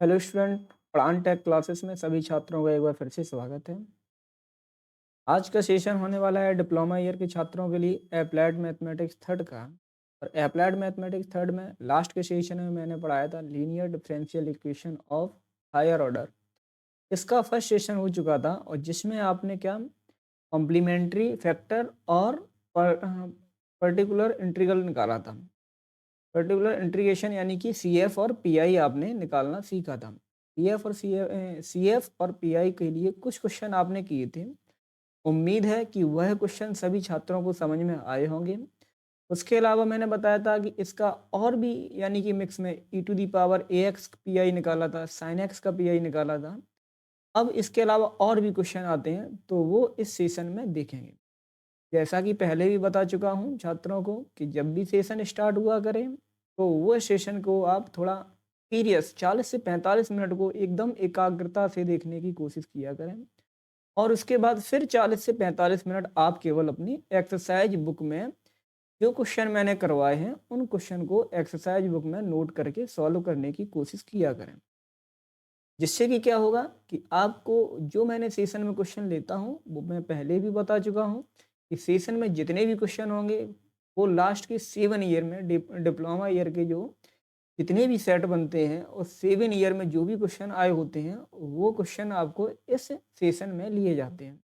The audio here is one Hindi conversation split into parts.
Hello student. Plan tech classes में सभी छात्रों का एक बार फिर से स्वागत है। आज का सेशन होने वाला है डिप्लोमा ईयर के छात्रों के लिए अप्लाइड मैथमेटिक्स थर्ड का। और अप्लाइड मैथमेटिक्स थर्ड में लास्ट के सेशन में मैंने पढ़ाया था linear differential equation of higher order. इसका फर्स्ट सेशन हो चुका था और जिसमें आपने क्या कॉम्प्लीमेंट्री फैक्टर और पर्टिकुलर इंटीग्रल निकाला था। पर्टिकुलर इंटीग्रेशन यानी कि सी एफ और पी आई आपने निकालना सीखा था। सी एफ और पी आई के लिए कुछ क्वेश्चन आपने किए थे। उम्मीद है कि वह क्वेश्चन सभी छात्रों को समझ में आए होंगे। उसके अलावा मैंने बताया था कि इसका और भी यानी कि मिक्स में e to the power a x P I निकाला था, साइन एक्स का पी आई निकाला था। अब इसके अलावा और भी क्वेश्चन आते हैं तो वो इस सेशन में देखेंगे। जैसा कि पहले भी बता चुका हूँ छात्रों को कि जब भी सेशन स्टार्ट हुआ करें तो वो सेशन को आप थोड़ा सीरियस 40 से 45 मिनट को एकदम एकाग्रता से देखने की कोशिश किया करें। और उसके बाद फिर 40 से 45 मिनट आप केवल अपनी एक्सरसाइज बुक में जो क्वेश्चन मैंने करवाए हैं उन क्वेश्चन को एक्सरसाइज बुक में नोट करके सॉल्व करने की कोशिश किया करें। जिससे कि क्या होगा कि आपको जो मैंने सेशन में क्वेश्चन लेता हूँ वो मैं पहले भी बता चुका हूँ कि सेशन में जितने भी क्वेश्चन होंगे वो लास्ट के 7 ईयर में डिप्लोमा ईयर के जो जितने भी सेट बनते हैं और 7 ईयर में जो भी क्वेश्चन आए होते हैं वो क्वेश्चन आपको इस सेशन में लिए जाते हैं।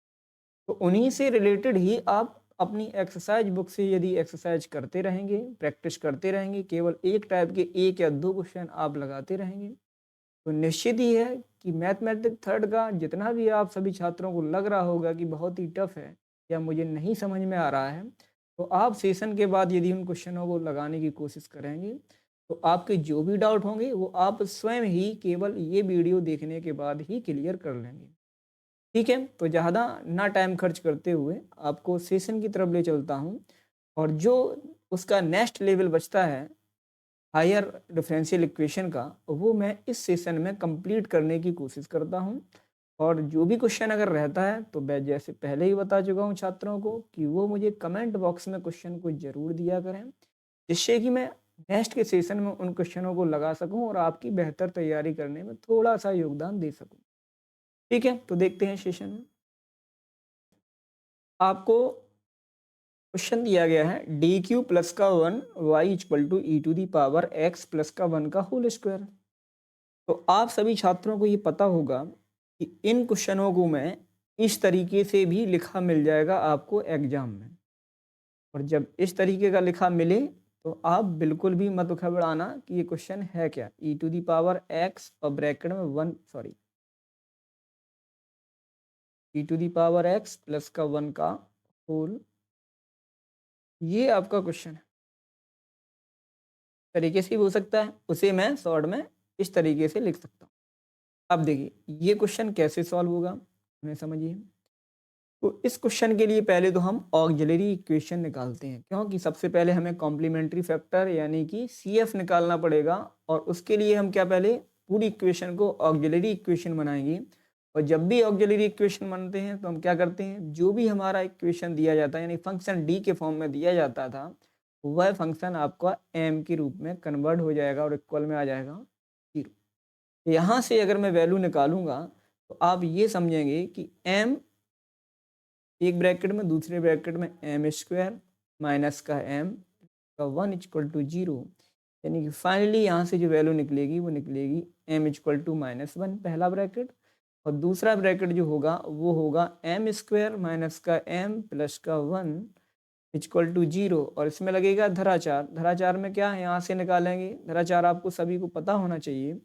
तो उन्हीं से रिलेटेड ही आप अपनी एक्सरसाइज बुक से यदि एक्सरसाइज करते रहेंगे, प्रैक्टिस करते रहेंगे, केवल एक टाइप के एक या दो क्वेश्चन आप लगाते रहेंगे तो निश्चित ही है कि मैथमेटिक्स थर्ड का जितना भी आप सभी छात्रों को लग रहा होगा कि बहुत ही टफ है या मुझे नहीं समझ में आ रहा है, तो आप सेशन के बाद यदि उन क्वेश्चनों को लगाने की कोशिश करेंगे तो आपके जो भी डाउट होंगे वो आप स्वयं ही केवल ये वीडियो देखने के बाद ही क्लियर कर लेंगे। ठीक है, तो ज़्यादा ना टाइम खर्च करते हुए आपको सेशन की तरफ ले चलता हूँ। और जो उसका नेक्स्ट लेवल बचता है हायर डिफरेंशियल इक्वेशन का वो मैं इस सेशन में कंप्लीट करने की कोशिश करता हूँ। और जो भी क्वेश्चन अगर रहता है तो मैं जैसे पहले ही बता चुका हूँ छात्रों को कि वो मुझे कमेंट बॉक्स में क्वेश्चन को ज़रूर दिया करें जिससे कि मैं नेक्स्ट के सेशन में उन क्वेश्चनों को लगा सकूं और आपकी बेहतर तैयारी करने में थोड़ा सा योगदान दे सकूं। ठीक है, तो देखते हैं सेशन में। आपको क्वेश्चन दिया गया है डी क्यू प्लस का 1 y equal to e to the power x plus का 1 का होल स्क्वायर। तो आप सभी छात्रों को ये पता होगा कि इन क्वेश्चनों को मैं इस तरीके से भी लिखा मिल जाएगा आपको एग्जाम में। और जब इस तरीके का लिखा मिले तो आप बिल्कुल भी मत घबराना कि ये क्वेश्चन है क्या। E to the power x और ब्रैकेट में 1 sorry e to the power x plus का 1 का होल, ये आपका क्वेश्चन है। तरीके से भी हो सकता है, उसे मैं शॉर्ट में इस तरीके से लिख सकता हूँ। अब देखिए ये क्वेश्चन कैसे सॉल्व होगा हमें समझिए। तो इस क्वेश्चन के लिए पहले तो हम ऑक्सिलरी इक्वेशन निकालते हैं क्योंकि सबसे पहले हमें कॉम्प्लीमेंट्री फैक्टर यानी कि सी एफ निकालना पड़ेगा। और उसके लिए हम क्या पहले पूरी इक्वेशन को ऑक्सिलरी इक्वेशन बनाएंगे। और जब भी ऑक्सिलरी इक्वेशन बनते हैं तो हम क्या करते हैं, जो भी हमारा इक्वेशन दिया जाता है यानी फंक्शन डी के फॉर्म में दिया जाता था वह फंक्शन आपका एम के रूप में कन्वर्ट हो जाएगा और इक्वल में आ जाएगा 0। यहाँ से अगर मैं वैल्यू निकालूंगा तो आप ये समझेंगे कि एम एक ब्रैकेट में दूसरे ब्रैकेट में एम स्क्वायर माइनस का एम का 1 इक्वल टू 0। यानी कि फाइनली यहाँ से जो वैल्यू निकलेगी वो निकलेगी एम इक्वल टू -1 पहला ब्रैकेट। और दूसरा ब्रैकेट जो होगा वो होगा एम स्क्वायर माइनस का एम प्लस का 1 इक्वल टू 0। और इसमें लगेगा धराचार। धराचार में क्या है, यहाँ से निकालेंगे धराचार, आपको सभी को पता होना चाहिए।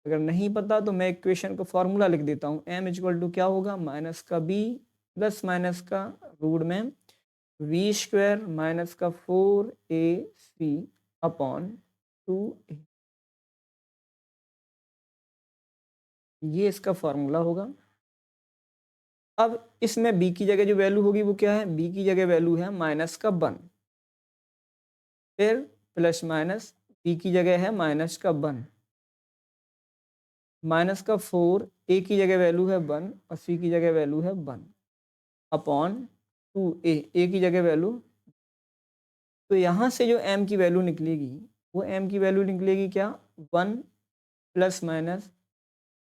अगर नहीं पता तो मैं इक्वेशन का फॉर्मूला लिख देता हूँ। एम इक्वल टू क्या होगा, माइनस का बी प्लस माइनस का रूट में वी स्क्वायर माइनस का 4ac अपॉन 2a। ये इसका फॉर्मूला होगा। अब इसमें b की जगह जो वैल्यू होगी वो क्या है, b की जगह वैल्यू है माइनस का 1, फिर प्लस माइनस b की जगह है माइनस का 1 माइनस का 4, a की जगह वैल्यू है 1 और c की जगह वैल्यू है 1 अपॉन 2a की जगह वैल्यू। तो यहाँ से जो m की वैल्यू निकलेगी वो m की वैल्यू निकलेगी क्या, 1 प्लस माइनस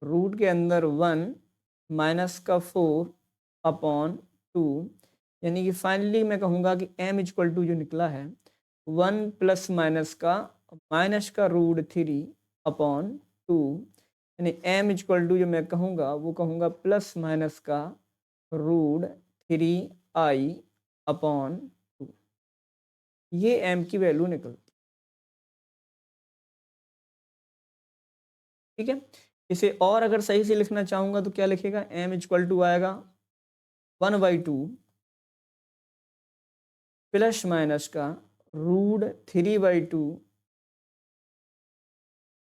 रूट के अंदर 1 माइनस का 4 अपॉन 2, यानी कि फाइनली मैं कहूँगा कि m इक्वल टू जो निकला है 1 प्लस माइनस का रूट 3 अपॉन 2, यानी m इक्वल टू जो मैं कहूँगा वो कहूँगा प्लस माइनस का रूट 3i अपॉन 2। ये m की वैल्यू निकलती, ठीक है। इसे और अगर सही से लिखना चाहूँगा तो क्या लिखेगा, m इक्वल टू आएगा 1/2 प्लस माइनस का रूट 3/2,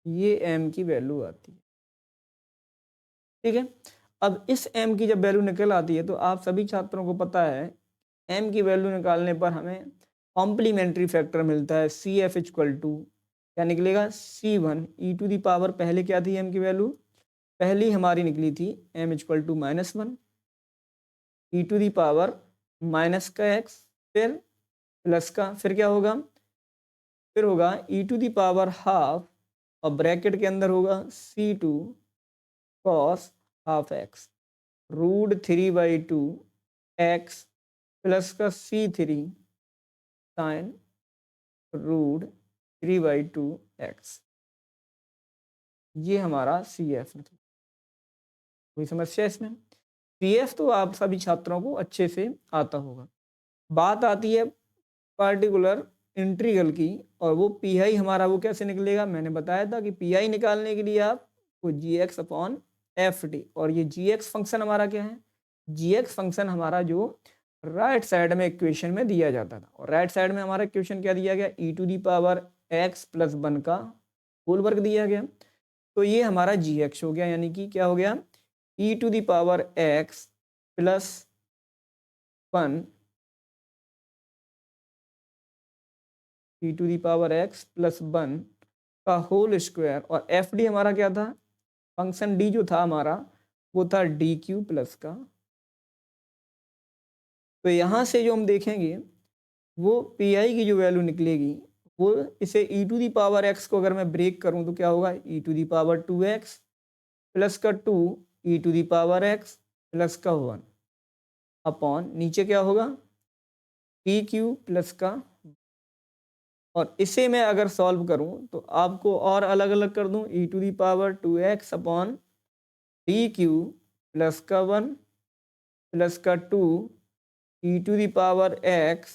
ये m की वैल्यू आती है, ठीक है। अब इस m की जब वैल्यू निकल आती है तो आप सभी छात्रों को पता है m की वैल्यू निकालने पर हमें कॉम्प्लीमेंट्री फैक्टर मिलता है CF इक्वल टू क्या निकलेगा, C1 e to the power, पहले क्या थी m की वैल्यू, पहली हमारी निकली थी m equal to -1 e to the power minus का x, फिर प्लस का, फिर क्या होगा, फिर होगा e to the power half और ब्रैकेट के अंदर होगा C2 cos half x root 3/2 x plus का C3 साइन रूट 3/2 x। ये हमारा CF निकला। कोई समस्या इसमें, CF तो आप सभी छात्रों को अच्छे से आता होगा। बात आती है पार्टिकुलर इंटीग्रल की, और वो PI हमारा वो कैसे निकलेगा, मैंने बताया था कि PI निकालने के लिए आप वो GX अपॉन FD, और ये GX फंक्शन हमारा क्या है, GX फंक्शन हमारा जो राइट साइड में इक्वेशन में दिया जाता था, और राइट साइड में हमारा इक्वेशन क्या दिया गया, e to the power x plus 1 का होल वर्ग दिया गया, तो ये हमारा GX हो गया, यानी कि क्या हो गया, e to the power x plus 1 e to the power x plus 1 का होल स्क्वायर, और FD हमारा क्या था, फंक्शन D जो था हमारा वो था DQ प्लस का। तो यहाँ से जो हम देखेंगे वो PI की जो वैल्यू निकलेगी वो, इसे e to the power x को अगर मैं ब्रेक करूँ तो क्या होगा, e to the power 2x plus का 2 e to the power x plus का 1 अपॉन नीचे क्या होगा PQ प्लस का, और इसे मैं अगर सॉल्व करूं तो आपको और अलग अलग कर दूं, e to the power 2x upon PQ plus का 1 प्लस का 2 e to the power x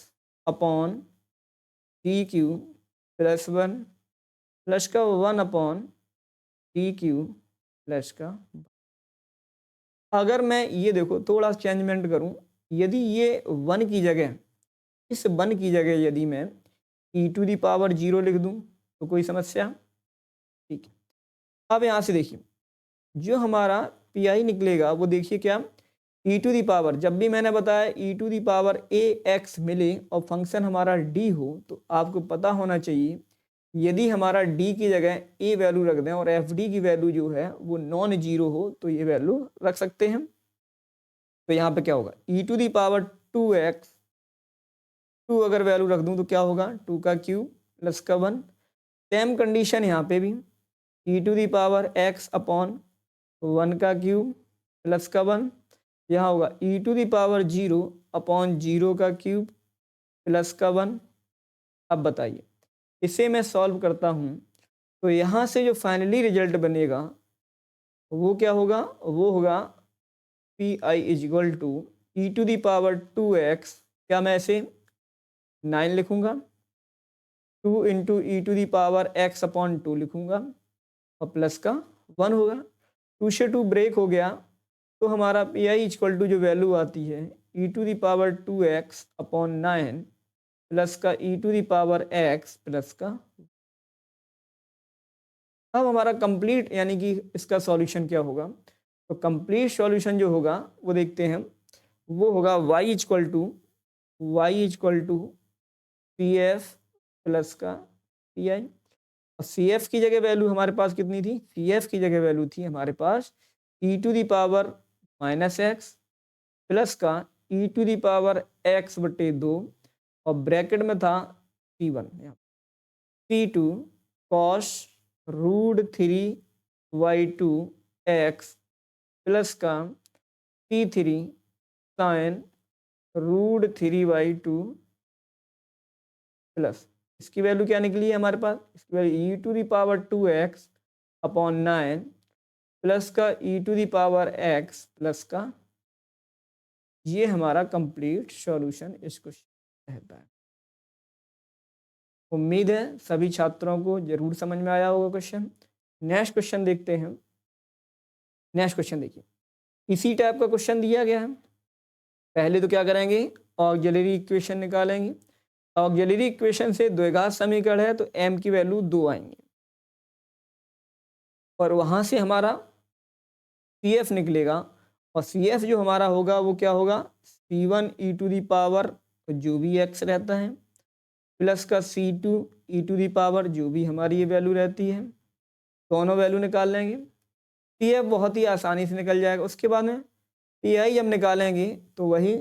upon PQ plus 1 plus का 1 अपॉन PQ प्लस का। अगर मैं ये देखो थोड़ा चेंजमेंट करूं, यदि ये 1 की जगह, इस 1 की जगह यदि मैं e टू दी पावर 0 लिख दूं तो कोई समस्या, ठीक है। अब यहाँ से देखिए जो हमारा PI निकलेगा वो देखिए क्या, e टू दी पावर, जब भी मैंने बताया e to the power ax मिले और फंक्शन हमारा d हो तो आपको पता होना चाहिए यदि हमारा d की जगह a वैल्यू रख दें और FD की वैल्यू जो है वो नॉन जीरो हो तो ये वैल्यू रख सकते हैं। तो यहाँ पे क्या होगा, e to the power 2x, 2 अगर वैल्यू रख दूं तो क्या होगा, 2 का क्यूब प्लस का 1। सेम कंडीशन यहाँ पे भी e to the power x upon 1 का क्यूब प्लस का 1, यहाँ होगा e to the power 0 upon 0 का क्यूब प्लस का 1। अब बताइए इसे मैं सॉल्व करता हूँ तो यहाँ से जो फाइनली रिजल्ट बनेगा वो क्या होगा, वो होगा PI is equal to e to the power 2x, क्या मैं ऐसे 9 लिखूंगा, 2 into e to the power x upon 2 लिखूंगा और प्लस का 1 होगा, 2 से 2 ब्रेक हो गया तो हमारा PI इक्वल टू जो वैल्यू आती है e to the power 2x upon 9 plus का e to the power x plus का। अब हमारा कंप्लीट यानी कि इसका सॉल्यूशन क्या होगा, तो कंप्लीट सॉल्यूशन जो होगा वो देखते हैं, वो होगा y equal to CF plus का PI, और CF की जगह वैल्यू हमारे पास कितनी थी, CF की जगह वैल्यू थी हमारे पास e to the power -x plus का e to the power x/2 और ब्रैकेट में था C1 C2 cos root 3/2 x plus का C3 साइन √3/2 प्लस इसकी वैल्यू क्या निकली है हमारे पास, इसकी वैल्यू e⁻²x अपॉन 9 प्लस का e⁻x प्लस का, ये हमारा कंप्लीट सॉल्यूशन इस क्वेश्चन रहता है। उम्मीद है सभी छात्रों को जरूर समझ में आया होगा क्वेश्चन। नेक्स्ट क्वेश्चन देखते हैं। नेक्स्ट क्वेश्चन देखिए, इसी टाइप का क्वेश्चन दिया गया है। पहले तो क्या करेंगे, ऑक्सिलरी इक्वेशन निकालेंगे। ऑक्सिलरी इक्वेशन से द्विघात समीकरण है तो m की वैल्यू 2 आएंगे और वहां से हमारा CF निकलेगा और CF जो हमारा होगा वो क्या होगा, C1 e⁻, जो भी x रहता है, प्लस का C2 e⁻, जो भी हमारी ये वैल्यू रहती है, दोनों वैल्यू निकाल लेंगे। CF बहुत ही आसानी से निकल जाएगा। उसके बाद में PI जब निकालेंगे तो वही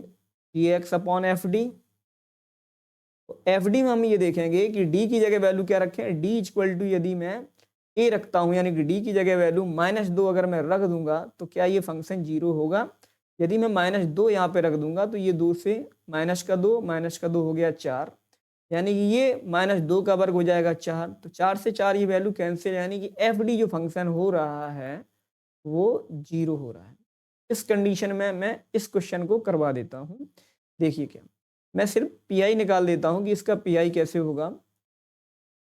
dx अपॉन FD। FD में हम ये देखेंगे कि D की जगह वैल्यू क्या रखें, D इक्वल टू यदि मैं A रखता हूँ यानी कि D की जगह वैल्यू -2 अगर मैं रख दूंगा तो क्या ये फंक्शन 0 होगा। यदि मैं -2 यहाँ पे रख दूंगा तो ये 2 से -2 हो गया 4, यानी कि ये -2 का वर्ग हो जाएगा 4, तो 4 से 4 ये वैल्यू कैंसिल, यानी कि FD जो फंक्शन हो रहा है वो 0 हो रहा है। इस कंडीशन में मैं इस क्वेश्चन को करवा देता हूँ। देखिए क्या, मैं सिर्फ PI निकाल देता हूँ कि इसका PI कैसे होगा,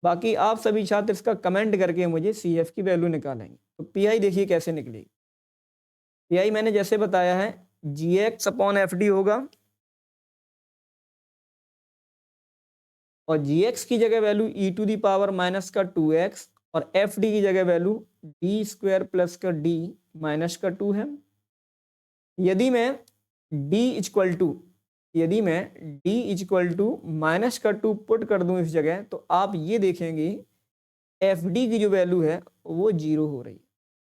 बाकी आप सभी छात्र इसका कमेंट करके मुझे CF की वैल्यू निकालेंगे। तो PI देखिए कैसे निकलेगी। PI मैंने जैसे बताया है GX अपॉन FD होगा और GX की जगह वैल्यू e⁻⁻2x और FD की जगह वैल्यू d² प्लस का d माइनस का 2 है। यदि मैं d इक्वल टू माइनस का 2 पुट कर दूं इस जगह तो आप ये देखेंगे FD की जो वैल्यू है वो 0 हो रही है।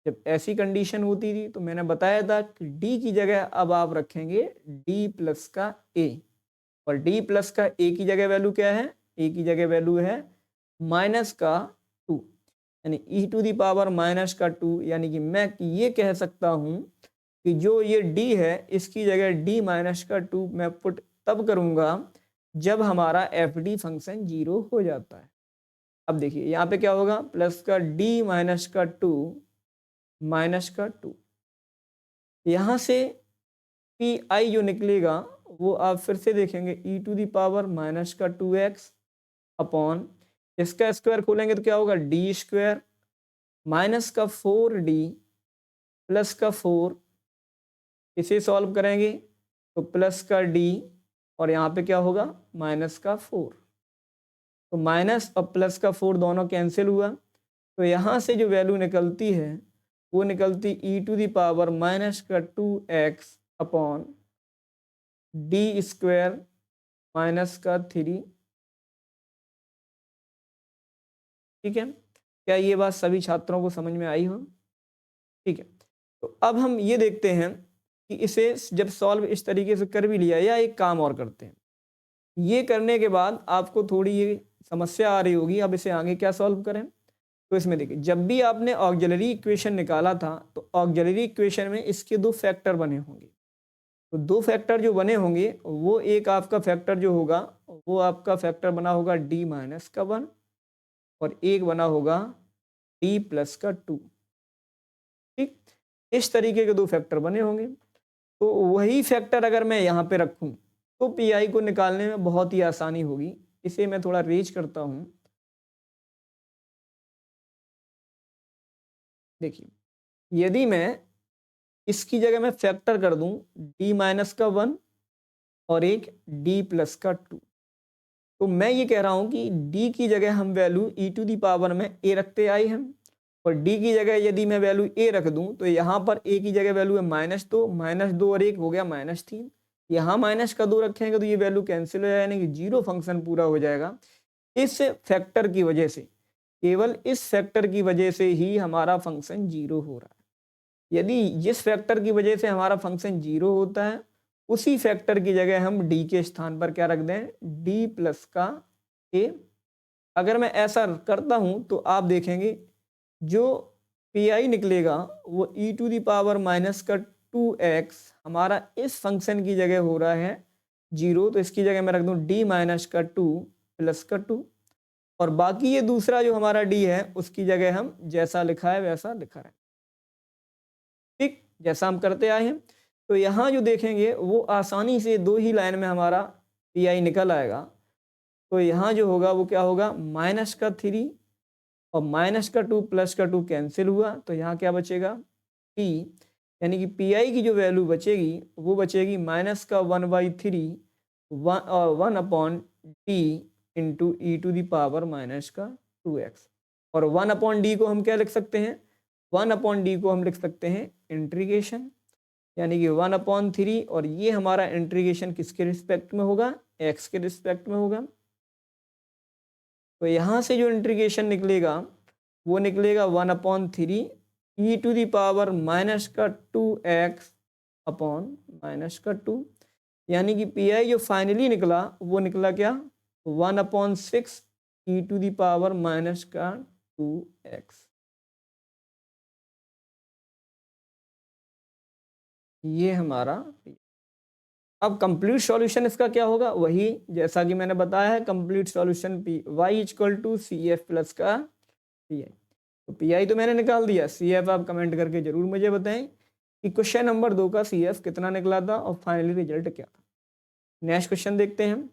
जब ऐसी कंडीशन होती थी तो मैंने बताया था कि D की जगह अब आप रखेंगे D प्लस का A और D प्लस का A की जगह वैल्यू क्या है, A की जगह वैल्यू है माइनस का 2 यानी e⁻⁻2, यानी कि मैं ये कह सकता हूं कि जो ये D है इसकी जगह D माइनस का 2 मैं पुट तब करूंगा जब हमारा FD फंक्शन 0 हो जाता है। अब देखिए यहाँ पे क्या होगा, प्लस का D माइनस का 2 माइनस का 2, यहाँ से PI जो निकलेगा वो आप फिर से देखेंगे e⁻⁻2x अपॉन इसका स्क्वायर खोलेंगे तो क्या होगा d² माइनस का 4d प्लस का 4, इसे सॉल्व करेंगे तो प्लस का d और यहाँ पे क्या होगा माइनस का 4, तो माइनस और प्लस का 4 दोनों कैंसिल हुआ तो यहाँ से जो वैल्यू निकलती है वो निकलती e⁻⁻2x अपॉन d² माइनस का 3। ठीक है, क्या ये बात सभी छात्रों को समझ में आई हो? ठीक है, तो अब हम ये देखते हैं कि इसे जब सॉल्व इस तरीके से कर भी लिया, या एक काम और करते हैं, ये करने के बाद आपको थोड़ी ये समस्या आ रही होगी अब इसे आगे क्या सॉल्व करें। तो इसमें देखिए जब भी आपने ऑक्सिलरी इक्वेशन निकाला था तो ऑक्सिलरी इक्वेशन में इसके 2 फैक्टर बने होंगे। तो 2 फैक्टर जो बने होंगे वो एक आपका फैक्टर जो होगा वो आपका फैक्टर बना होगा d माइनस का 1 और एक बना होगा d प्लस का 2। ठीक, इस तरीके के 2 फैक्टर बने होंगे। तो वही फैक्टर अगर मैं यहाँ पे रखूं तो PI को निकालने में बहुत ही आसानी होगी। इसे मैं थोड़ा रेज करता हूं। देखिए यदि मैं इसकी जगह मैं फैक्टर कर दूं d माइनस का 1 और एक d प्लस का 2, तो मैं ये कह रहा हूं कि d की जगह हम वैल्यू e⁻ में a रखते आए हम और d की जगह यदि मैं वैल्यू a रख दूं तो यहाँ पर a की जगह वैल्यू है -2 और 1 हो गया -3, यहाँ माइनस का 2 रखेंगे तो ये वैल्यू कैंसिल हो जाएगा यानी कि 0 फंक्शन पूरा हो जाएगा। इस फैक्टर की वजह से, केवल इस फैक्टर की वजह से ही हमारा फंक्शन 0 हो रहा है। यदि जिस फैक्टर की वजह से हमारा फंक्शन 0 होता है उसी फैक्टर की जगह हम d के स्थान पर क्या रख दें, d प्लस का a। अगर मैं ऐसा करता हूं तो आप देखेंगे जो पी आई निकलेगा वो e to the power minus का 2x हमारा इस फंक्शन की जगह हो रहा है 0, तो इसकी जगह मैं रख दूं d माइनस का 2 प्लस का 2, और बाकी ये दूसरा जो हमारा d है उसकी जगह हम जैसा लिखा है वैसा लिखा है। ठीक, जैसा हम करते आए हैं। तो यहाँ जो देखेंगे वो आसानी से 2 ही लाइन में हमारा पी आई निकल आएगा। तो यहाँ जो होगा वो क्या होगा, माइनस का 3 और माइनस का 2 प्लस का 2 कैंसिल हुआ, तो यहाँ क्या बचेगा p, यानी कि पी आई की जो वैल्यू बचेगी वो बचेगी माइनस का 1/3 1 upon D into e to the power minus का 2x, और 1 अपॉन डी को हम क्या लिख सकते हैं, 1 अपॉन डी को हम लिख सकते हैं इंटीग्रेशन, यानी कि 1/3, और ये हमारा इंटीग्रेशन किसके रिस्पेक्ट में होगा, x के रिस्पेक्ट में होगा। तो यहाँ से जो इंटीग्रेशन निकलेगा वो निकलेगा 1/3 ई टू दी पावर माइनस का 2x अपॉन माइनस का 2, यानी कि पी आई जो फाइनली निकला वो निकला क्या, 1/6 ई टू दी पावर माइनस का 2x। ये हमारा अब कंप्लीट सॉल्यूशन इसका क्या होगा, वही जैसा कि मैंने बताया है, complete solution P y equal to C F plus का पी आई। तो पी आई तो मैंने निकाल दिया, सी एफ आप कमेंट करके जरूर मुझे बताएं कि क्वेश्चन नंबर 2 का सी एफ कितना निकला था और फाइनली रिजल्ट क्या था। नेक्स्ट क्वेश्चन देखते हैं हम।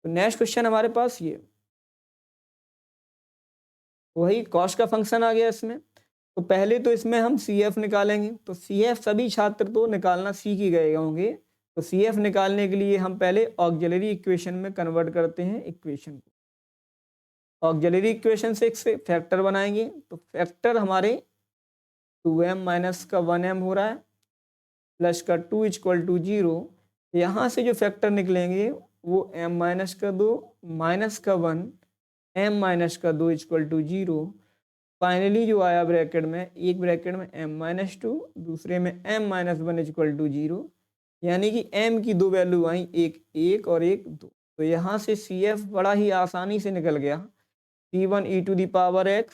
तो नेक्स्ट क्वेश्चन हमारे पास ये वही कॉस्ट का फंक्शन आ गया इसमें। तो पहले तो इसमें हम सी एफ निकालेंगे, तो सी एफ सभी छात्र तो निकालना सीख ही गए होंगे। तो सी एफ निकालने के लिए हम पहले ऑक्सिलरी इक्वेशन में कन्वर्ट करते हैं इक्वेशन को। ऑक्सिलरी इक्वेशन से एक फैक्टर बनाएंगे, तो फैक्टर हमारे 2m माइनस का 1m हो रहा है प्लस का 2 इक्वल टू 0। यहाँ से जो फैक्टर निकलेंगे वो m माइनस का 2 माइनस का 1 m माइनस का 2 इक्वल टू 0। फाइनली जो आया ब्रैकेट में, एक ब्रैकेट में m माइनस 2, दूसरे में m माइनस 1 इक्वल टू 0, यानी कि m की दो वैल्यू आई, एक 1 और एक 2। तो यहाँ से सी एफ बड़ा ही आसानी से निकल गया, c1 e to the power x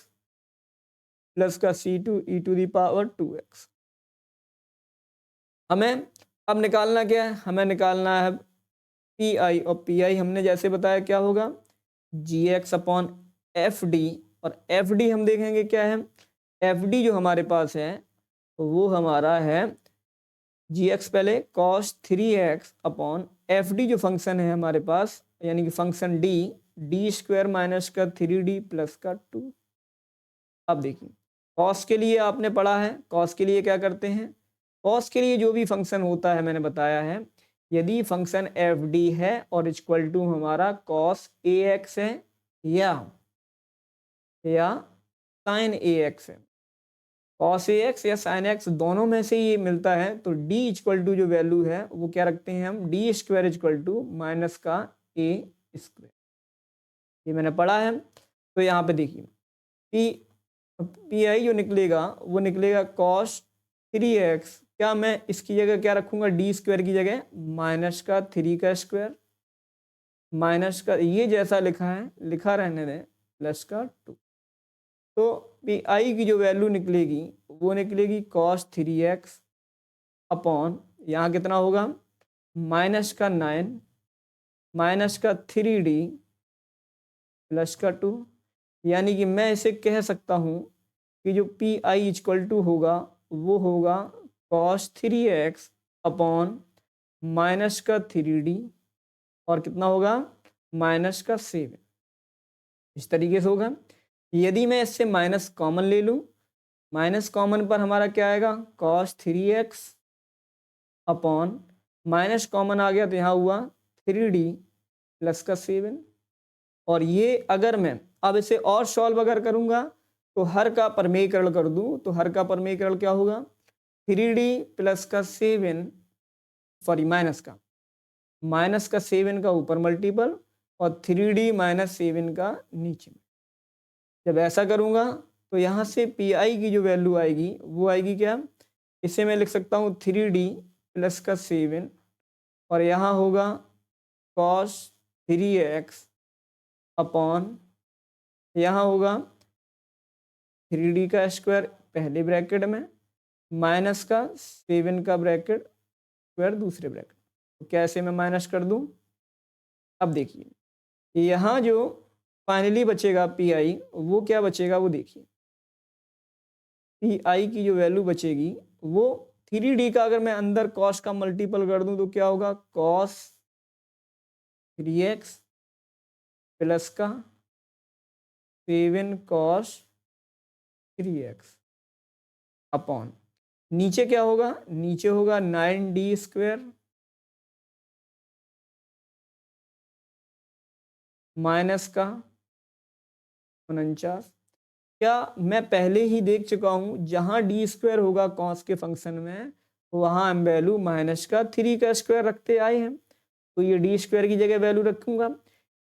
plus का c2 E to the power 2x। हमें अब निकालना क्या है, हमें निकालना है पी आई, और पी आई हमने जैसे बताया क्या होगा, जी एक्स अपॉन एफ डी, और एफ डी हम देखेंगे क्या है, एफ डी जो हमारे पास है वो हमारा है जी एक्स पहले cos 3x upon F D जो फंक्शन है हमारे पास, यानी कि function D, D square minus का 3d प्लस का 2। अब देखिए कॉस के लिए आपने पढ़ा है, कॉस के लिए क्या करते हैं, कॉस के लिए जो भी फंक्शन होता है मैंने बताया है, यदि फंक्शन एफ डी है और इक्वल टू हमारा कॉस ए एक्स है या साइन ए एक्स है, कॉस ए एक्स या साइन एक्स दोनों में से ये मिलता है, तो डी इक्वल टू जो वैल्यू है वो क्या रखते हैं हम, D square equal to minus का ए स्क्वायर। ये मैंने पढ़ा है। तो यहाँ पे देखिए पी आई जो निकलेगा वो निकलेगा कॉस 3x, क्या मैं इसकी जगह क्या रखूंगा, डी स्क्वायर की जगह माइनस का 3 का स्क्वायर माइनस का ये जैसा लिखा है लिखा रहने दें प्लस का 2। तो पी आई की जो वैल्यू निकलेगी वो निकलेगी कॉस 3x अपॉन यहाँ कितना होगा माइनस का 9 माइनस का 3d प्लस का 2, यानी कि मैं इसे कह सकता हूँ कि जो पी आई इक्वल टू होगा वो होगा कॉस 3x अपॉन माइनस का 3d और कितना होगा माइनस का 7। इस तरीके से होगा। यदि मैं इससे माइनस कॉमन ले लूँ, माइनस कॉमन पर हमारा क्या आएगा cos 3x upon minus common आ गया तो यहाँ हुआ 3d प्लस का 7। और ये अगर मैं अब इसे और सॉल्व अगर करूँगा तो हर का परमेयीकरण कर दूँ, तो हर का परमेयीकरण क्या होगा 3d प्लस का 7, सॉरी माइनस का 7 का ऊपर मल्टीपल और 3d माइनस 7 का नीचे। जब ऐसा करूँगा तो यहाँ से पी आई की जो वैल्यू आएगी वो आएगी क्या, इसे मैं लिख सकता हूँ 3d प्लस का 7 और यहाँ होगा कॉस 3x अपॉन यहाँ होगा 3d का स्क्वायर पहले ब्रैकेट में माइनस का 7 का ब्रैकेट स्क्वायर दूसरे ब्रैकेट। तो कैसे मैं माइनस कर दूं? अब देखिए यहाँ जो फाइनली बचेगा पी आई, वो क्या बचेगा वो देखिए। पी आई की जो वैल्यू बचेगी वो 3D का अगर मैं अंदर कॉस का मल्टीपल कर दूं तो क्या होगा? कॉस 3x प्लस का 7 कॉस 3x अपॉन नीचे क्या होगा? नीचे होगा 9d स्क्वायर माइनस का 49। क्या मैं पहले ही देख चुका हूं जहां डी स्क्वायर होगा कॉस के फंक्शन में वहां हम वैल्यू माइनस का 3 का स्क्वायर रखते आए हैं, तो ये डी स्क्वायर की जगह वैल्यू रखूंगा।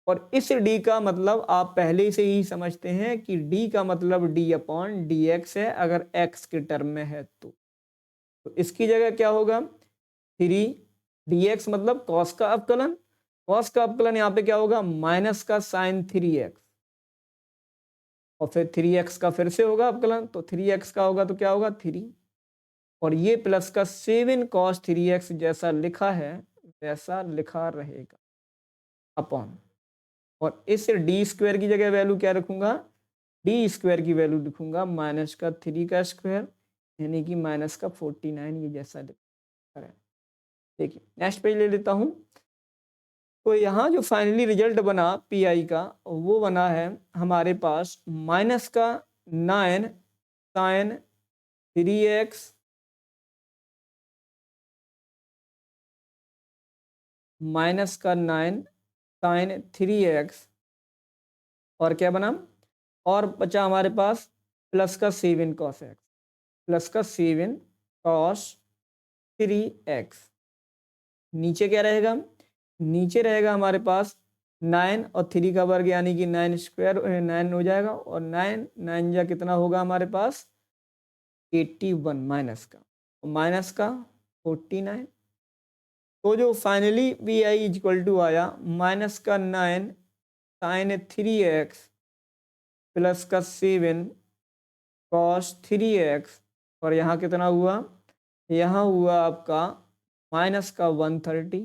और इस डी का मतलब आप पहले से ही समझते हैं कि डी का मतलब डी अपॉन डी एक्स है अगर एक्स के टर्म में है तो इसकी जगह क्या होगा? 3 dx मतलब कॉस का अवकलन। कॉस का अवकलन यहाँ पे क्या होगा? माइनस का साइन 3x और फिर 3x का फिर से होगा अवकलन, तो 3x का होगा तो क्या होगा? 3 और ये प्लस का 7 cos 3x जैसा लिखा है वैसा लिखा रहेगा अपॉन। और इस डी स्क्वायर की जगह वैल्यू क्या रखूंगा? डी स्क्वायर की वैल्यू लिखूंगा माइनस का 3 का स्क्वायर यानी कि माइनस का 49, ये जैसा लिखा है। देखिए नेक्स्ट पेज ले लेता हूं। तो यहाँ जो फाइनली रिजल्ट बना पी आई का वो बना है हमारे पास माइनस का 9 साइन 3x माइनस का 9 साइन 3x और क्या बना? और बचा हमारे पास प्लस का 7 कॉस एक्स प्लस का 7 कॉस 3x। नीचे क्या रहेगा? नीचे रहेगा हमारे पास 9 और 3 का वर्ग यानी कि 9 स्क्वायर 9 हो जाएगा और 9 9 जा कितना होगा हमारे पास? 81 माइनस का 49। तो जो finally P I equal to आया माइनस का 9 साइन 3x प्लस का 7 कॉस 3x और यहाँ कितना हुआ? यहाँ हुआ आपका माइनस का 130।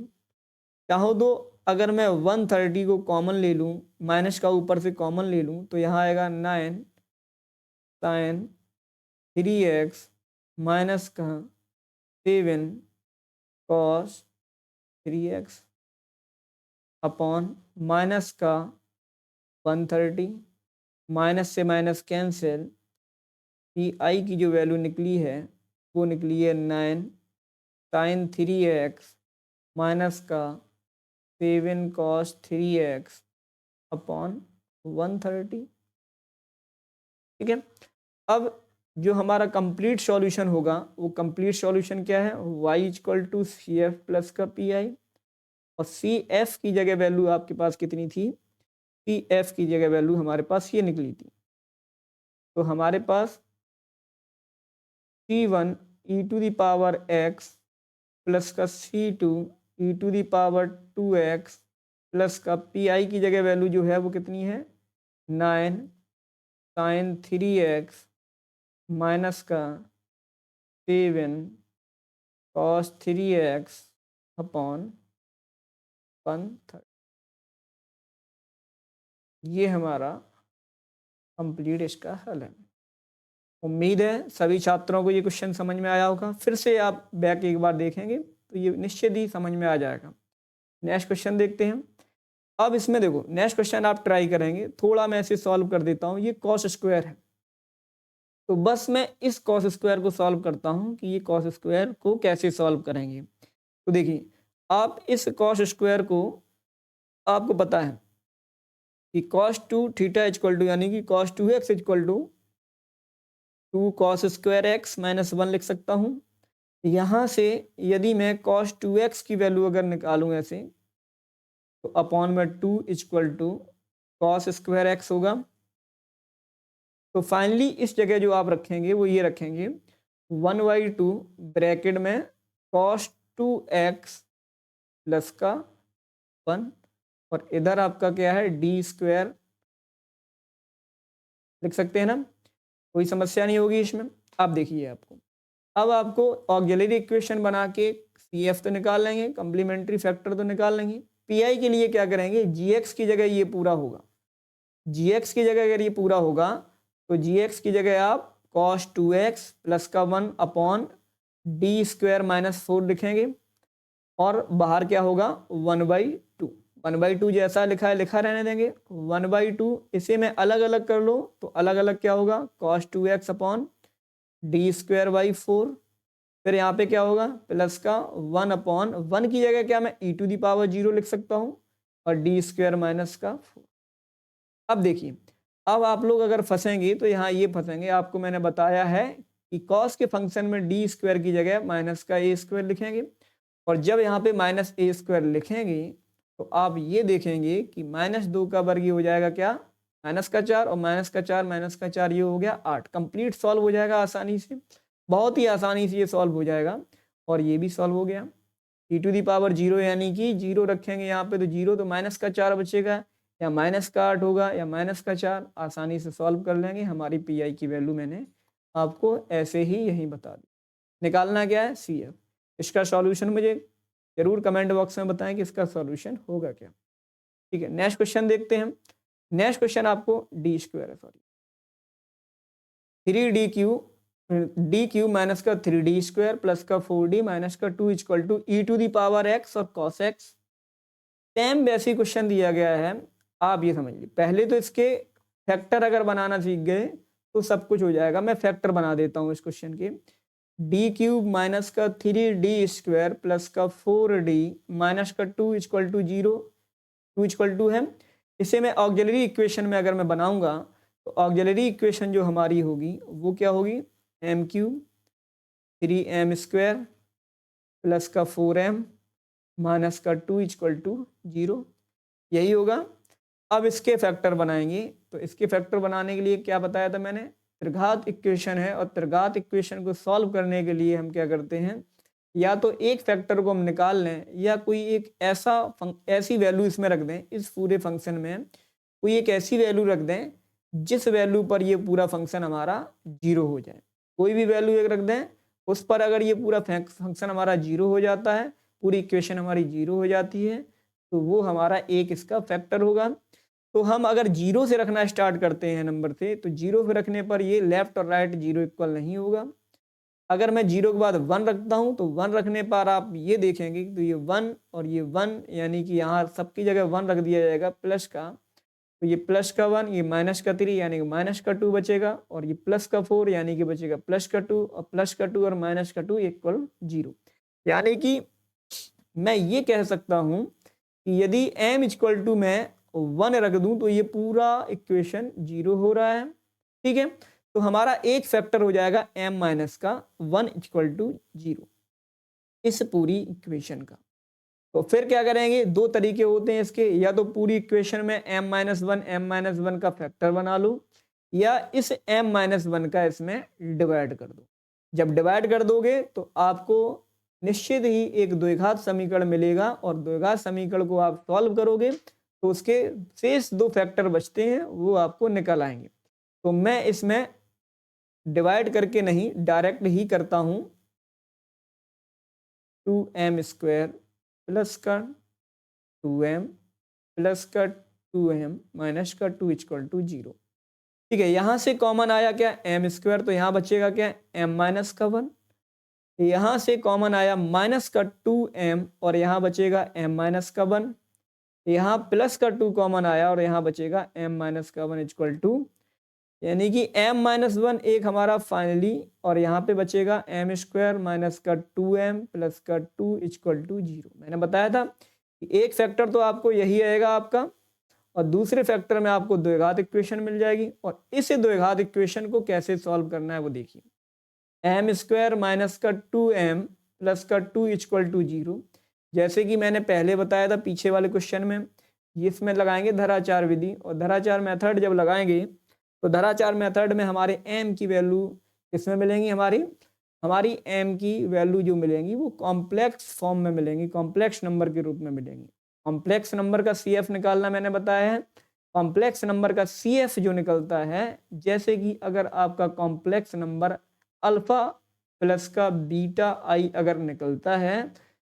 चाहो तो अगर मैं 130 को कॉमन ले लूँ, माइनस का ऊपर से कॉमन ले लूँ तो यहाँ आएगा 9 साइन 3x माइनस का 7 कॉस 3x अपॉन माइनस का 130। माइनस से माइनस कैंसिल, पी आई की जो वैल्यू निकली है वो निकली है 9 साइन 3x माइनस का 7 कॉस 3x अपॉन 130। ठीक है। अब जो हमारा कंप्लीट सॉल्यूशन होगा वो कंप्लीट सॉल्यूशन क्या है? y equal to C F plus का पी आई और सी एफ की जगह वैल्यू आपके पास कितनी थी? सी एफ की जगह वैल्यू हमारे पास ये निकली थी। तो हमारे पास C1 e to the power x plus का C2 e to the power 2x plus का पी आई की जगह वैल्यू जो है वो कितनी है? 9 साइन 3x माइनस का 7 कॉस 3x अपॉन 130। ये हमारा कंप्लीट इसका हल है। उम्मीद है सभी छात्रों को ये क्वेश्चन समझ में आया होगा। फिर से आप बैक एक बार देखेंगे तो ये निश्चित ही समझ में आ जाएगा। नेक्स्ट क्वेश्चन देखते हैं। अब इसमें देखो नेक्स्ट क्वेश्चन आप ट्राई करेंगे, थोड़ा मैं इसे सॉल्व कर देता हूँ। ये कॉस स्क्वायर है तो बस मैं इस कॉस स्क्वायर को सॉल्व करता हूँ कि ये कॉस स्क्वायर को कैसे सॉल्व करेंगे। तो देखिए आप इस कॉस स्क्वायर को, आपको पता है कि cos 2 थीटा इक्वल टू यानी कि cos 2x equal to 2 cos square x minus 1 लिख सकता हूँ। यहाँ से यदि मैं cos 2x की वैल्यू अगर निकालूँ ऐसे तो अपॉन में 2 equal to cos square x होगा। तो फाइनली इस जगह जो आप रखेंगे वो ये रखेंगे 1/2 ब्रैकेट में cos 2x प्लस का 1 और इधर आपका क्या है? डी स्क्वायर लिख सकते हैं ना, कोई समस्या नहीं होगी इसमें। अब देखिए अब आपको ऑक्सिलरी इक्वेशन बना के CF तो निकाल लेंगे, कम्प्लीमेंट्री फैक्टर तो निकाल लेंगे। PI के लिए क्या करेंगे, GX की जगह ये पूरा होगा, GX की जगह अगर ये पूरा होगा तो GX की जगह आप cos 2x प्लस का 1 अपॉन डी स्क्वायर माइनस 4 लिखेंगे और बाहर क्या होगा 1/2। 1/2 जैसा लिखा है लिखा रहने देंगे। 1/2 इसे मैं अलग अलग कर लूँ तो अलग अलग क्या होगा cos 2x upon D square by 4। फिर यहाँ पे क्या होगा प्लस का 1 अपॉन 1 की जगह क्या मैं e⁻0 लिख सकता हूँ और डी स्क्वायर माइनस का 4। अब देखिए अब आप लोग अगर फंसेंगे तो यहाँ ये फंसेंगे, आपको मैंने बताया है कि cos के फंक्शन में डी स्क्वायर की जगह माइनस का ए स्क्वायर लिखेंगे और जब यहाँ पे माइनस ए स्क्वायर लिखेंगे तो आप ये देखेंगे कि -2 का वर्ग ये हो जाएगा क्या -4 और -4 ये हो गया 8। कंप्लीट सॉल्व हो जाएगा आसानी से, बहुत ही आसानी से ये सॉल्व हो जाएगा और ये भी सॉल्व हो गया। e⁻0 यानी कि 0 रखेंगे यहाँ पे तो 0 तो -4 बचेगा या -8 होगा या -4, आसानी से सॉल्व कर लेंगे। हमारी PI की वैल्यू मैंने आपको ऐसे ही यहीं बता दी। निकालना क्या है CF। इसका सॉल्यूशन मुझे जरूर कमेंट बॉक्स में बताएं कि इसका सॉल्यूशन होगा क्या। ठीक है, नेक्स्ट क्वेश्चन देखते हैं। नेक्स्ट क्वेश्चन आपको डी स्क्वायर है, सॉरी 3d³ माइनस का 3d स्क्वायर प्लस का 4d माइनस का 2 इक्वल टू e⁻x और cos x। सेम वैसी क्वेश्चन दिया गया है, आप ये समझिए। पहले तो इसके फैक्टर अगर बनाना सीख गए तो सब कुछ हो जाएगा। मैं फैक्टर बना देता हूँ इस क्वेश्चन के। d³ माइनस का 3d स्क्वायर प्लस का 4d माइनस का 2 इक्वल टू 0, 2 इक्वल टू है। इसे मैं ऑक्सिलरी इक्वेशन में अगर मैं बनाऊंगा तो ऑक्सिलरी इक्वेशन जो हमारी होगी वो क्या होगी m³ 3m स्क्वायर प्लस का 4m माइनस का 2 इक्वल टू 0, यही होगा। अब इसके फैक्टर बनाएंगे तो इसके फैक्टर बनाने के लिए क्या बताया था मैंने, त्रिघात इक्वेशन है और त्रिघात इक्वेशन को सॉल्व करने के लिए हम क्या करते हैं, या तो एक फैक्टर को हम निकाल लें या कोई एक ऐसी वैल्यू इसमें रख दें, इस पूरे फंक्शन में कोई एक ऐसी वैल्यू रख दें जिस वैल्यू पर ये पूरा फंक्शन हमारा 0 हो जाए। कोई भी वैल्यू एक रख दें, उस पर अगर ये पूरा फंक्शन हमारा 0 हो जाता है, पूरी इक्वेशन हमारी 0 हो जाती है, तो वो हमारा एक इसका फैक्टर होगा। तो हम अगर 0 से रखना स्टार्ट करते हैं नंबर से, तो 0 पे रखने पर ये लेफ्ट और राइट 0 इक्वल नहीं होगा। अगर मैं 0 के बाद 1 रखता हूं तो 1 रखने पर आप ये देखेंगे तो ये 1 और ये 1 यानी कि यहाँ सबकी जगह 1 रख दिया जाएगा प्लस का, तो ये प्लस का 1, ये माइनस का 3 यानी कि माइनस का 2 बचेगा और ये प्लस का 4 यानी कि बचेगा प्लस का 2 और प्लस का 2 और माइनस का 2 इक्वल 0। यानी कि मैं ये कह सकता हूं कि यदि m इक्वल टू मैं 1 रख दूं तो ये पूरा इक्वेशन 0 हो रहा है। ठीक है, तो हमारा एक फैक्टर हो जाएगा m माइनस का 1 इक्वल टू 0 इस पूरी इक्वेशन का। तो फिर क्या करेंगे, दो तरीके होते हैं इसके, या तो पूरी इक्वेशन में m-1 का फैक्टर बना लो या इस m-1 का इसमें डिवाइड कर दो। जब डिवाइड कर दोगे तो आपको निश्चित ही एक द्विघात समीकरण मिलेगा और द्विघात समीकरण को आप सॉल्व करोगे तो उसके शेष दो फैक्टर बचते हैं वो आपको निकल आएंगे। तो मैं इसमें डिवाइड करके नहीं डायरेक्ट ही करता हूं, 2m स्क्वायर प्लस का 2m प्लस का 2m माइनस का 2 इक्वल टू 0। ठीक है, यहां से कॉमन आया क्या m स्क्वायर, तो यहां बचेगा क्या m माइनस का 1। यहां से कॉमन आया माइनस का 2m और यहां बचेगा m माइनस का 1। यहाँ प्लस का 2 कॉमन आया और यहाँ बचेगा m माइनस का 1 इक्वल टू, यानी कि m माइनस 1 एक हमारा फाइनली, और यहाँ पे बचेगा m स्क्वायर माइनस का 2m प्लस का 2 इक्वल टू 0। मैंने बताया था कि एक फैक्टर तो आपको यही आएगा आपका और दूसरे फैक्टर में आपको द्विघात इक्वेशन मिल जाएगी। और इस द्विघात इक्वेशन को कैसे सॉल्व करना है वो देखिए, m स्क्वायर माइनस का 2m प्लस का 2 इक्वल टू 0, जैसे कि मैंने पहले बताया था पीछे वाले क्वेश्चन में, इसमें लगाएंगे धराचार विधि और धराचार मेथड जब लगाएंगे तो धराचार मेथड में हमारे m की वैल्यू किसमें मिलेंगी, हमारी m की वैल्यू जो मिलेंगी वो कॉम्प्लेक्स फॉर्म में मिलेंगी, कॉम्प्लेक्स नंबर के रूप में मिलेंगी। कॉम्प्लेक्स नंबर का CF निकालना मैंने बताया है। कॉम्प्लेक्स नंबर का CF जो निकलता है, जैसे कि अगर आपका कॉम्प्लेक्स नंबर अल्फा प्लस का बीटा आई अगर निकलता है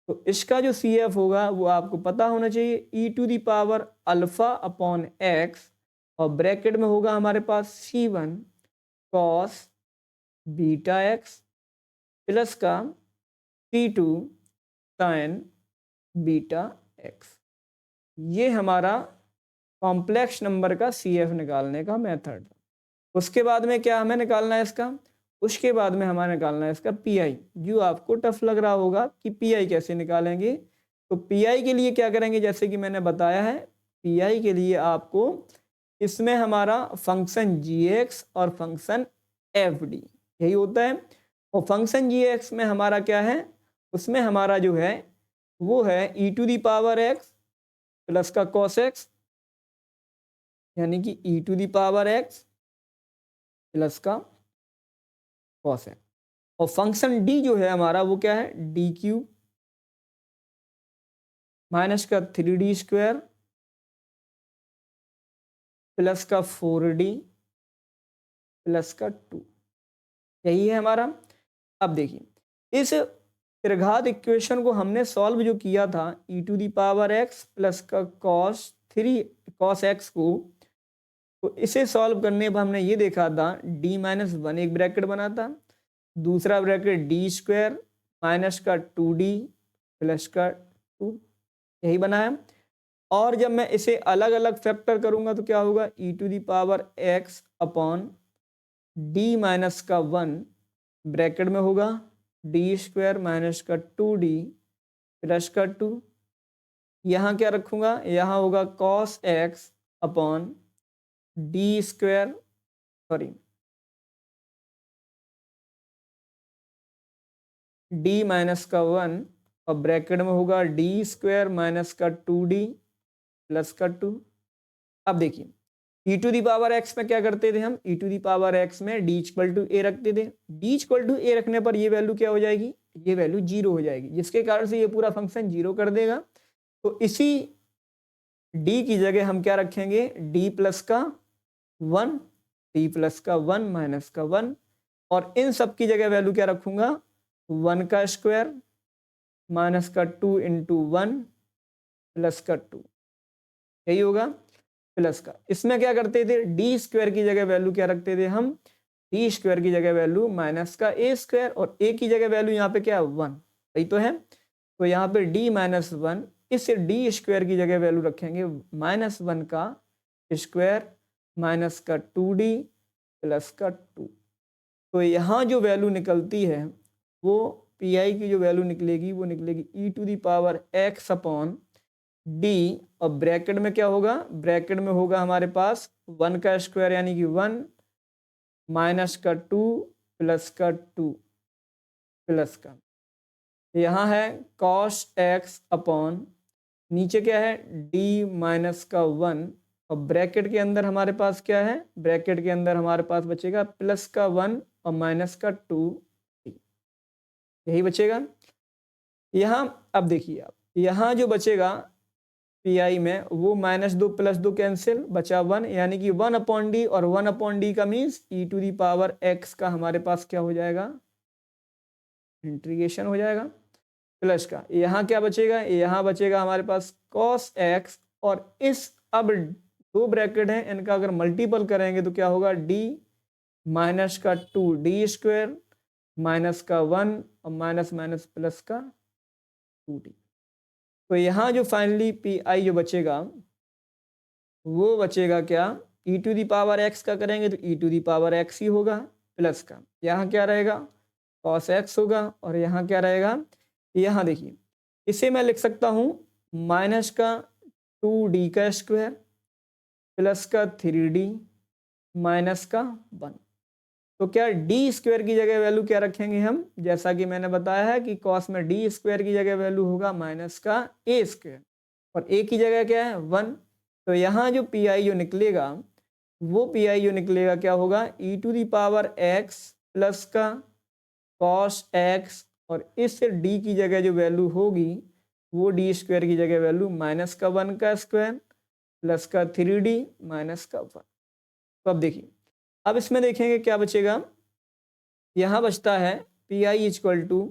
तो इसका जो सी एफ होगा वो आपको पता होना चाहिए, e to the power alpha upon x, और ब्रैकेट में होगा हमारे पास C1 cos beta x plus का C2 साइन बीटा एक्स। ये हमारा कॉम्प्लेक्स नंबर का सी एफ निकालने का मेथड। उसके बाद में क्या हमें निकालना है इसका, उसके बाद में हमें निकालना है इसका पी आई। जो आपको टफ लग रहा होगा कि पी आई कैसे निकालेंगे, तो पी आई के लिए क्या करेंगे, जैसे कि मैंने बताया है, पी आई के लिए आपको इसमें हमारा फंक्शन जी एक्स और फंक्शन एफ डी यही होता है। और फंक्शन जी एक्स में हमारा क्या है, उसमें हमारा जो है वो है e to the power x plus का कॉस एक्स, यानी कि e to the power x plus का कॉस एक्स। और फंक्शन डी जो है हमारा वो क्या है, डी क्यूब माइनस का 3D² प्लस का 4D प्लस का 2, यही है हमारा। अब देखिए इस त्रिघात इक्वेशन को हमने सॉल्व जो किया था, e to the power x plus का कॉस एक्स को, तो इसे सॉल्व करने पर हमने ये देखा था D-1 एक ब्रैकेट बना था, दूसरा ब्रैकेट D² माइनस का 2D प्लस का 2, यही बना है। और जब मैं इसे अलग अलग फैक्टर करूंगा तो क्या होगा, e to the power x upon D-1 bracket में होगा D² माइनस का 2D प्लस का 2, यहाँ क्या रखूंगा, यहाँ होगा cos x upon D² sorry D-1 और ब्रैकेट में होगा D² माइनस का 2D प्लस का 2। अब देखिए ई टू दी पावर एक्स में क्या करते थे हम, ई टू दी पावर एक्स में D=A रखते थे। D=A रखने पर ये वैल्यू क्या हो जाएगी, ये वैल्यू 0 हो जाएगी, जिसके कारण से ये पूरा फंक्शन 0 कर देगा। तो इसी D की जगह हम क्या रखेंगे, D प्लस का 1, D प्लस का 1 माइनस का 1, और इन सब की जगह वैल्यू क्या रखूंगा, 1 का स्क्वायर माइनस का 2 इंटू 1 प्लस का 2, यही होगा प्लस का। इसमें क्या करते थे, D² की जगह वैल्यू क्या रखते थे हम, D² की जगह वैल्यू माइनस का A² और A की जगह वैल्यू यहाँ पे क्या है 1, यही तो है। तो यहाँ पे D-1, इस D² की जगह वैल्यू रखेंगे -1 का स्क्वायर माइनस का 2D प्लस का 2। तो यहाँ जो वैल्यू निकलती है वो पी आई की जो वैल्यू निकलेगी वो निकलेगी e to the power x upon D, और ब्रैकेट में क्या होगा, ब्रैकेट में होगा हमारे पास 1 का स्क्वायर यानी कि 1 माइनस का 2 प्लस का 2 प्लस का, यहाँ है cos x अपॉन नीचे क्या है D-1, और ब्रैकेट के अंदर हमारे पास क्या है, ब्रैकेट के अंदर हमारे पास बचेगा प्लस का 1 और माइनस का 2, यही बचेगा। यहाँ अब देखिए आप यहाँ जो बचेगा पी आई में वो -2 + 2 कैंसिल, बचा 1, यानी कि 1/D, और 1/D का means e to the power x का हमारे पास क्या हो जाएगा, इंटीग्रेशन हो जाएगा प्लस का। यहाँ क्या बचेगा, यहाँ बचेगा हमारे पास cos x, और इस अब दो ब्रैकेट हैं इनका अगर मल्टीपल करेंगे तो क्या होगा, D माइनस का 2D² माइनस का 1 और माइनस माइनस प्लस का 2D। तो यहाँ जो फाइनली पी आई जो बचेगा वो बचेगा क्या, e to the power x का करेंगे तो ई टू दी पावर एक्स ही होगा प्लस का, यहाँ क्या रहेगा cos x होगा, और यहाँ क्या रहेगा, यहाँ देखिए इसे मैं लिख सकता हूँ माइनस का 2D का स्क्वायर प्लस का 3D माइनस का 1। तो क्या D² की जगह वैल्यू क्या रखेंगे हम, जैसा कि मैंने बताया है कि cos में D² की जगह वैल्यू होगा माइनस का A² और A की जगह क्या है 1। तो यहाँ जो पी आई जो निकलेगा वो पी आई जो निकलेगा क्या होगा, e to the power x plus का cos x, और इस D की जगह जो वैल्यू होगी वो D² की जगह वैल्यू माइनस का 1 का स्क्वायर प्लस का 3D माइनस का 1। तो अब देखिए अब इसमें देखेंगे क्या बचेगा, यहाँ बचता है P I equal to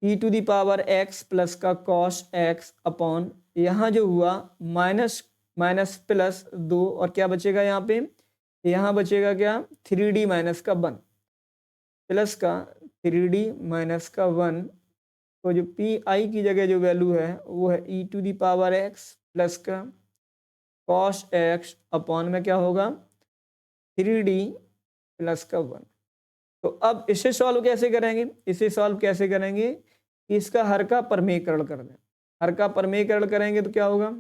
e to the power x plus का कॉस एक्स अपॉन यहाँ जो हुआ माइनस माइनस प्लस 2 और क्या बचेगा यहाँ पे, यहाँ बचेगा क्या 3d माइनस का 1 प्लस का 3d माइनस का 1। तो जो पी आई की जगह जो वैल्यू है वो है e to the power x plus का कॉस एक्स अपॉन में क्या होगा 3d प्लस का 1। तो अब इसे सॉल्व कैसे करेंगे, इसे सॉल्व कैसे करेंगे कि इसका हर का परमेयकरण कर दें। हर का परमेयकरण करेंगे तो क्या होगा,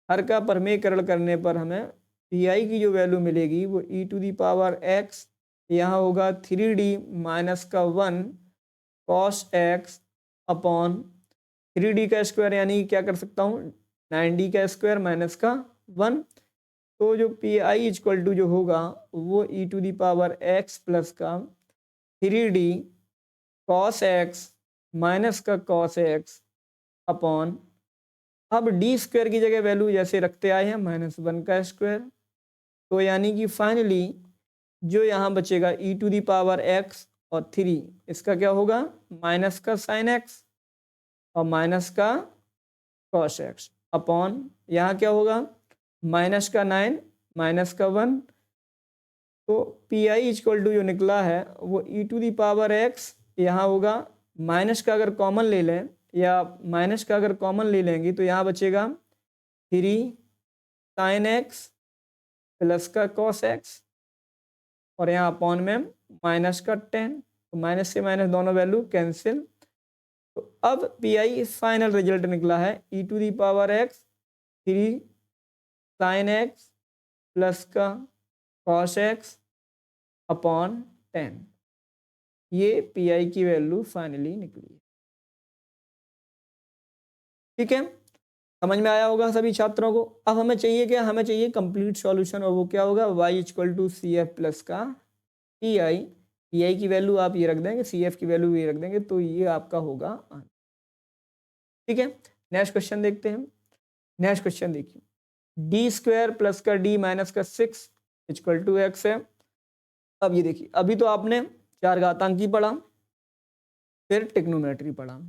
हर का परमेयकरण करने पर हमें पी आई की जो वैल्यू मिलेगी वो e to the power x, यहाँ होगा 3d माइनस का 1 कॉस एक्स अपॉन 3d का स्क्वायर यानी क्या कर सकता हूँ 9d का स्क्वायर माइनस का 1। तो जो पी आई इक्वल टू जो होगा वो e to the power x plus का 3d कॉस एक्स माइनस का कॉस एक्स अपॉन, अब डी स्क्वायर की जगह वैल्यू जैसे रखते आए हैं -1 का स्क्वायर। तो यानी कि फाइनली जो यहाँ बचेगा ई टू दी पावर एक्स और 3 इसका क्या होगा माइनस का साइन एक्स और माइनस का कॉस एक्स अपॉन यहाँ क्या होगा माइनस का 9 माइनस का 1। तो पी आई इक्वल टू जो निकला है वो e to the power x, यहाँ होगा माइनस का अगर कॉमन ले लें या माइनस का अगर कॉमन ले लेंगे तो यहाँ बचेगा 3 साइन एक्स प्लस का कॉस एक्स और यहाँ अपॉन में माइनस का 10। तो माइनस से माइनस दोनों वैल्यू कैंसिल। तो अब पी आई फाइनल रिजल्ट निकला है e to the power x 3 sine x plus का कॉस एक्स अपॉन 10। ये पी आई की वैल्यू फाइनली निकली है। ठीक है, समझ में आया होगा सभी छात्रों को। अब हमें चाहिए क्या, हमें चाहिए कंप्लीट सॉल्यूशन और वो क्या होगा y equal to C F plus का पी आई की वैल्यू आप ये रख देंगे, सी एफ की वैल्यू ये रख देंगे, तो ये आपका होगा आंसर। ठीक है, नेक्स्ट क्वेश्चन देखते हैं। नेक्स्ट क्वेश्चन देखिए, डी स्क्वायर प्लस का डी माइनस का 6 इक्वल टू एक्स है। अब ये देखिए, अभी तो आपने चार घातांकी पढ़ा, फिर टिग्नोमेट्री पढ़ा,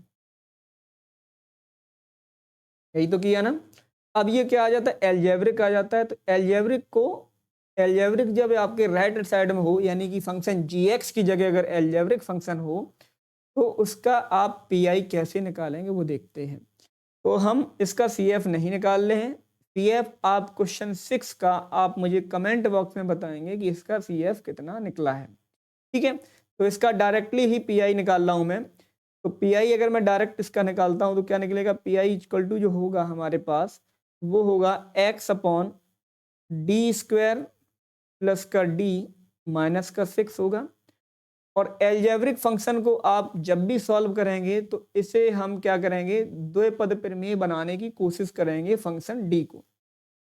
यही तो किया ना। अब ये क्या आ जाता है एलजेब्रिक आ जाता है। तो एलजेब्रिक जब आपके राइट साइड में हो यानी कि फंक्शन जी की जगह अगर एलजेब्रिक फंक्शन हो तो उसका आप पी आई कैसे निकालेंगे वो देखते हैं। तो हम इसका सी एफ नहीं निकाल रहे हैं, सी एफ आप क्वेश्चन 6 का आप मुझे कमेंट बॉक्स में बताएंगे कि इसका सी एफ कितना निकला है। ठीक है, तो इसका डायरेक्टली ही पी आई निकाल रहा हूं मैं। तो पी आई अगर मैं डायरेक्ट इसका निकालता हूं तो क्या निकलेगा, पी आई इक्वल टू जो होगा हमारे पास वो होगा x upon D square plus का डी माइनस का 6 होगा। और एलजेब्रिक फंक्शन को आप जब भी सॉल्व करेंगे तो इसे हम क्या करेंगे, द्विपद प्रमेय बनाने की कोशिश करेंगे फंक्शन डी को।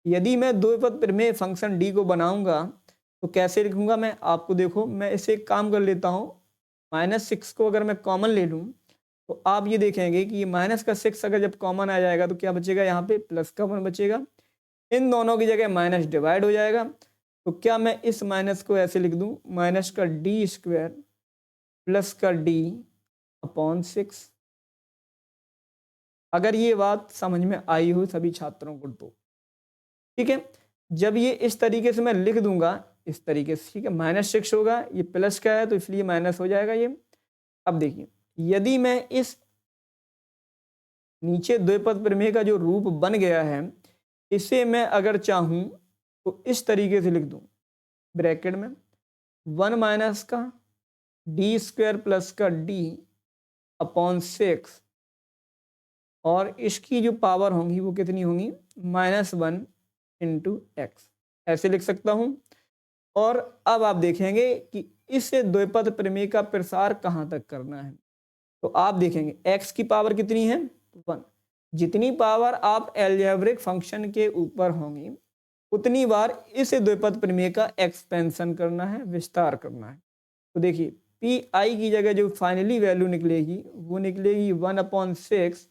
यदि मैं द्विपद प्रमेय फंक्शन डी को बनाऊंगा तो कैसे लिखूंगा मैं आपको, देखो मैं इसे एक काम कर लेता हूँ, -6 को अगर मैं कॉमन ले लूँ तो आप ये देखेंगे कि ये माइनस का 6 अगर जब कॉमन आ जाएगा तो क्या बचेगा, यहाँ पे प्लस का 1 बचेगा, इन दोनों की जगह माइनस डिवाइड हो जाएगा। तो क्या मैं इस माइनस को ऐसे लिख दूं, माइनस का डी स्क्वायर प्लस का डी अपॉन 6। अगर ये बात समझ में आई हो सभी छात्रों को तो ठीक है। जब ये इस तरीके से मैं लिख दूंगा इस तरीके से, ठीक है, -6 होगा, ये प्लस का है तो इसलिए माइनस हो जाएगा ये। अब देखिए, यदि मैं इस नीचे द्विपद प्रमेय का जो रूप बन गया है इसे मैं अगर चाहूं तो इस तरीके से लिख दूं, ब्रैकेट में 1 माइनस का डी स्क्वायर प्लस का डी अपॉन 6 और इसकी जो पावर होंगी वो कितनी होंगी, -1 इंटू एक्स, ऐसे लिख सकता हूं। और अब आप देखेंगे कि इस द्विपद प्रमेय का प्रसार कहां तक करना है। तो आप देखेंगे x की पावर कितनी है 1, जितनी पावर आप एलजेब्रिक फंक्शन के ऊपर होंगी उतनी बार इस द्विपद प्रमेय का एक्सपेंशन करना है, विस्तार करना है। तो देखिए पी आई की जगह जो फाइनली वैल्यू निकलेगी वो निकलेगी 1/6,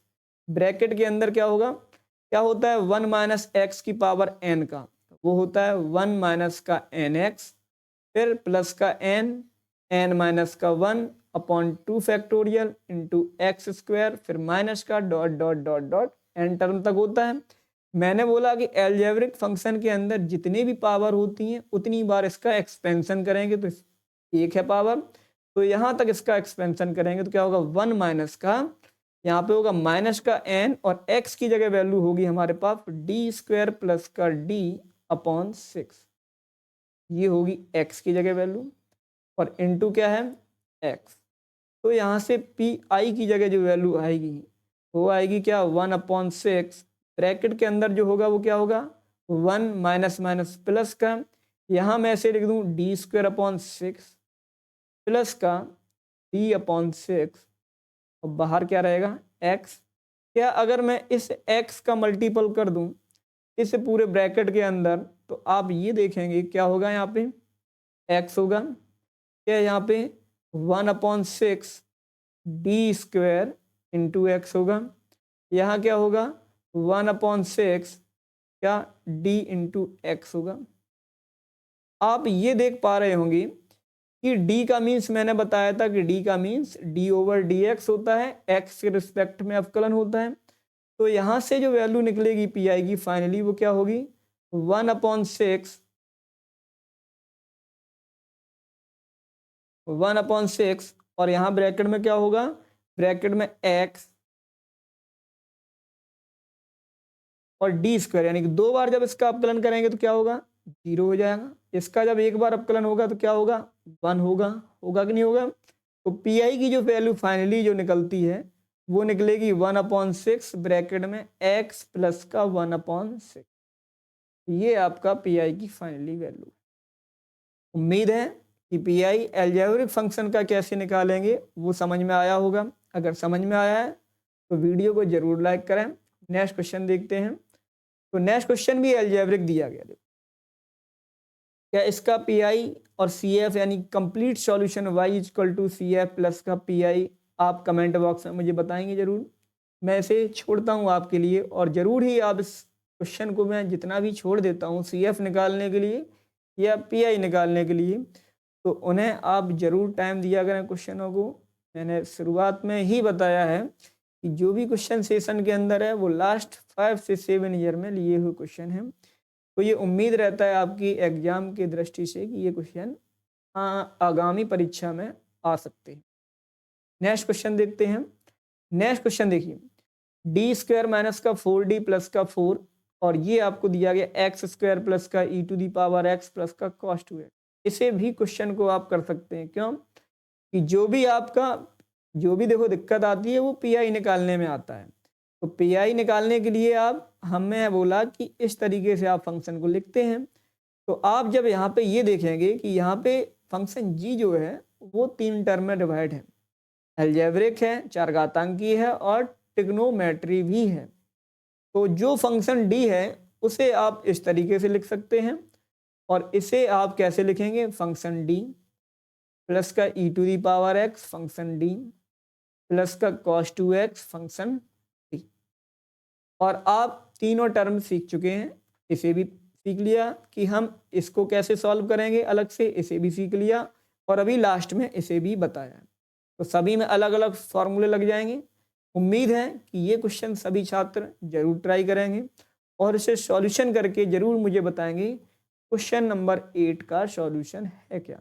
ब्रैकेट के अंदर क्या होगा, क्या होता है 1 माइनस एक्स की पावर n का, वो होता है 1 माइनस का एन एक्स, फिर प्लस का n n माइनस का 1/2 फैक्टोरियल इंटू एक्स स्क्वायर, फिर माइनस का dot dot dot dot n term तक होता है। मैंने बोला कि एल्जेब्रिक फंक्शन के अंदर जितनी भी पावर होती हैं उतनी बार इसका एक्सपेंशन करेंगे तो एक है पावर, तो यहाँ तक इसका एक्सपेंशन करेंगे तो क्या होगा 1 माइनस का, यहाँ पे होगा माइनस का n और x की जगह वैल्यू होगी हमारे पास डी स्क्वायर प्लस का d/6, ये होगी x की जगह वैल्यू और इनटू क्या है x। तो यहाँ से पी आई की जगह जो वैल्यू आएगी वो आएगी क्या 1/6, ब्रैकेट के अंदर जो होगा वो क्या होगा 1 माइनस माइनस प्लस का, यहाँ मैं ऐसे लिख दूँ d²/6 प्लस का d/6 और बाहर क्या रहेगा x। क्या अगर मैं इस x का मल्टीपल कर दूं इस पूरे ब्रैकेट के अंदर तो आप ये देखेंगे क्या होगा, यहाँ पे x होगा, क्या यहाँ पे 1/6 d² इंटू एक्स होगा, यहाँ क्या होगा 1/6 क्या d इंटू एक्स होगा। आप ये देख पा रहे होंगे कि d का मीन्स मैंने बताया था कि d का मीन्स d/dx होता है, x के रिस्पेक्ट में अवकलन होता है। तो यहाँ से जो वैल्यू निकलेगी पी आई की फाइनली वो क्या होगी 1/6 और यहाँ ब्रैकेट में क्या होगा, ब्रैकेट में x और d² यानी कि 2 बार जब इसका अवकलन करेंगे तो क्या होगा 0 हो जाएगा। इसका जब एक बार अवकलन होगा तो क्या होगा 1 होगा, होगा कि नहीं होगा। तो पी आई की जो वैल्यू फाइनली जो निकलती है वो निकलेगी 1/6 ब्रैकेट में x प्लस का 1/6, ये आपका पी आई की फाइनली वैल्यू। उम्मीद है कि पी आई एल्जेब्रिक फंक्शन का कैसे निकालेंगे वो समझ में आया होगा। अगर समझ में आया है तो वीडियो को जरूर लाइक करें। नेक्स्ट क्वेश्चन देखते हैं। तो नेक्स्ट क्वेश्चन भी एल्जेब्रिक दिया गया है। क्या इसका पी आई और सी एफ यानी complete solution y = CF plus का पी आई आप कमेंट बॉक्स में मुझे बताएंगे जरूर। मैं इसे छोड़ता हूँ आपके लिए और ज़रूर ही आप इस क्वेश्चन को मैं जितना भी छोड़ देता हूँ CF निकालने के लिए या पी आई निकालने के लिए, तो उन्हें आप ज़रूर टाइम दिया करें क्वेश्चनों को। मैंने शुरुआत में ही बताया है कि जो भी क्वेश्चन सेशन के अंदर है वो लास्ट 5 से 7 ईयर में लिए हुए क्वेश्चन हैं। तो ये उम्मीद रहता है आपकी एग्जाम की दृष्टि से कि ये क्वेश्चन आगामी परीक्षा में आ सकते हैं। नेक्स्ट क्वेश्चन देखते हैं। नेक्स्ट क्वेश्चन देखिए, d² माइनस का 4d प्लस का 4 और ये आपको दिया गया x² प्लस का e⁻x प्लस का cos 2x। इसे भी क्वेश्चन को आप कर सकते हैं। क्यों कि जो भी देखो दिक्कत आती है वो पी आई निकालने में आता है। तो पी आई निकालने के लिए आप हमें बोला कि इस तरीके से आप फंक्शन को लिखते हैं। तो आप जब यहाँ पे ये देखेंगे कि यहाँ पे फंक्शन जी जो है वो 3 टर्म में डिवाइड है, एल्जेब्रिक है, चारघातांकी है और ट्रिग्नोमेट्री भी है। तो जो फंक्शन डी है उसे आप इस तरीके से लिख सकते हैं और इसे आप कैसे लिखेंगे, फंक्शन डी प्लस का e⁻x फंक्शन डी प्लस का cos 2x फंक्शन डी। और आप तीनों टर्म सीख चुके हैं, इसे भी सीख लिया कि हम इसको कैसे सॉल्व करेंगे अलग से, इसे भी सीख लिया और अभी लास्ट में इसे भी बताया। तो सभी में अलग अलग फॉर्मूले लग जाएंगे। उम्मीद है कि ये क्वेश्चन सभी छात्र जरूर ट्राई करेंगे और इसे सॉल्यूशन करके जरूर मुझे बताएंगे क्वेश्चन नंबर 8 का सॉल्यूशन है क्या।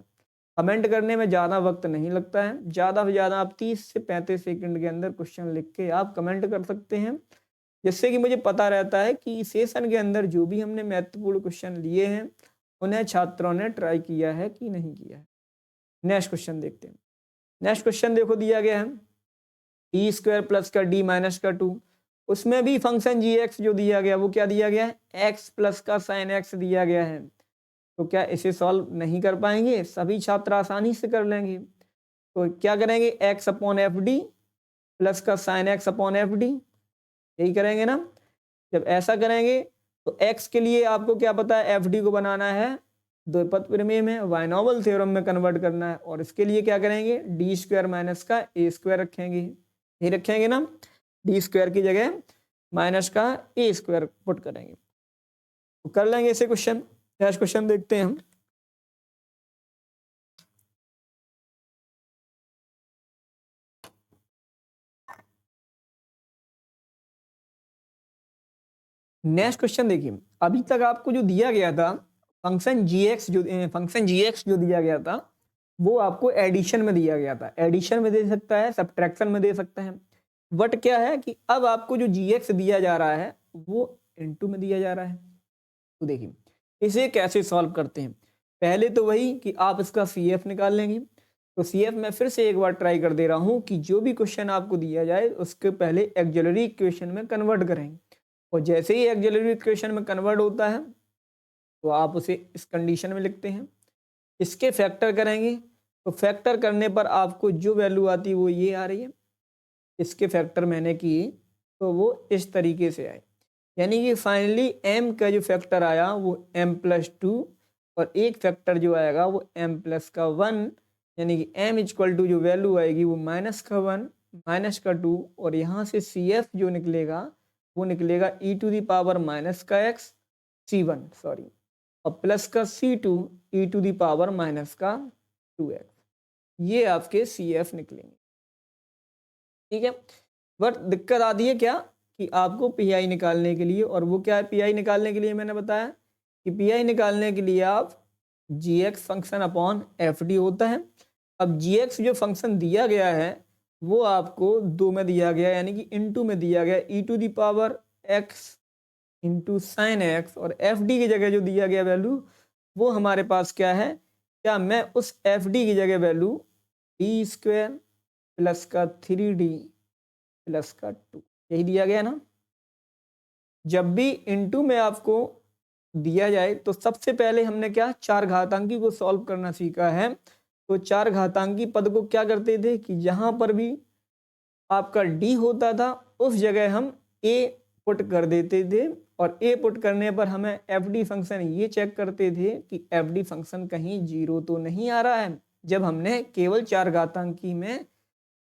कमेंट करने में ज़्यादा वक्त नहीं लगता है, ज़्यादा से ज़्यादा आप 30 से 35 सेकंड के अंदर क्वेश्चन लिख के आप कमेंट कर सकते हैं, जिससे कि मुझे पता रहता है कि सेशन के अंदर जो भी हमने महत्वपूर्ण क्वेश्चन लिए हैं उन्हें छात्रों ने ट्राई किया है कि नहीं किया है। नेक्स्ट क्वेश्चन देखते हैं। नेक्स्ट क्वेश्चन देखो दिया गया है d² प्लस का d माइनस का 2, उसमें भी फंक्शन gx जो दिया गया वो क्या दिया गया है x प्लस का sin x दिया गया है। तो क्या इसे सॉल्व नहीं कर पाएंगे, सभी छात्र आसानी से कर लेंगे। तो क्या करेंगे x/fd प्लस का sin x/fd, यही करेंगे ना। जब ऐसा करेंगे तो x के लिए आपको क्या पता है fd को बनाना है द्विपद प्रमेय में, बायनॉमियल थ्योरम में कन्वर्ट करना है और इसके लिए क्या करेंगे d² माइनस का a² रखेंगे, यही रखेंगे ना, d² की जगह माइनस का a² पुट करेंगे तो कर लेंगे इसे क्वेश्चन। नेक्स्ट क्वेश्चन देखते हैं हम। नेक्स्ट क्वेश्चन देखिए, अभी तक आपको जो दिया गया था फंक्शन जीएक्स जो दिया गया था वो आपको एडिशन में दिया गया था। एडिशन में दे सकता है, सब्ट्रैक्शन में दे सकता है। बट क्या है कि अब आपको जो जीएक्स दिया जा रहा है वो इनटू में दिया जा रहा है। तो देखिए इसे कैसे सॉल्व करते हैं। पहले तो वही कि आप इसका सीएफ निकाल लेंगे। तो सीएफ मैं फिर से एक बार ट्राई कर दे रहा हूं कि जो भी क्वेश्चन आपको दिया जाए उसके पहले एक्सिलरी इक्वेशन में कन्वर्ट करेंगे, और जैसे ही एक्सिलरी इक्वेशन में कन्वर्ट होता है तो आप उसे इस कंडीशन में लिखते हैं। इसके फैक्टर करेंगे तो फैक्टर करने पर आपको जो वैल्यू आती है वो ये आ रही है। इसके फैक्टर मैंने किए तो वो इस तरीके से आए, यानी कि फाइनली m का जो फैक्टर आया वो m+2 और एक फैक्टर जो आएगा वो m+1, यानी कि m इक्वल टू जो वैल्यू आएगी वो -1 -2, और यहाँ से CF जो निकलेगा वो निकलेगा e⁻⁻x C1 सॉरी, और प्लस का C2 e⁻⁻2x। ये आपके CF निकलेंगे। ठीक है, बट दिक्कत आती है क्या कि आपको पीआई निकालने के लिए, और वो क्या है पीआई निकालने के लिए मैंने बताया कि पीआई निकालने के लिए आप जीएक्स फंक्शन अपॉन एफडी होता है। अब जीएक्स जो फंक्शन दिया गया है वो आपको दो में दिया गया, यानी कि इनटू में दिया गया e⁻x इंटू साइन एक्स, और एफडी की जगह जो दिया गया वैल्यू वो हमारे पास क्या है, क्या मैं उस एफडी की जगह वैल्यू d² प्लस का 3d प्लस का 2 यही दिया गया ना। जब भी इनटू में आपको दिया जाए तो सबसे पहले हमने क्या चार घातांकी को सॉल्व करना सीखा है। तो चार घातांकी पद को क्या करते थे कि जहां पर भी आपका डी होता था उस जगह हम ए पुट कर देते थे, और ए पुट करने पर हमें एफडी फंक्शन ये चेक करते थे कि एफडी फंक्शन कहीं जीरो तो नहीं आ रहा है, जब हमने केवल चार घातांकी में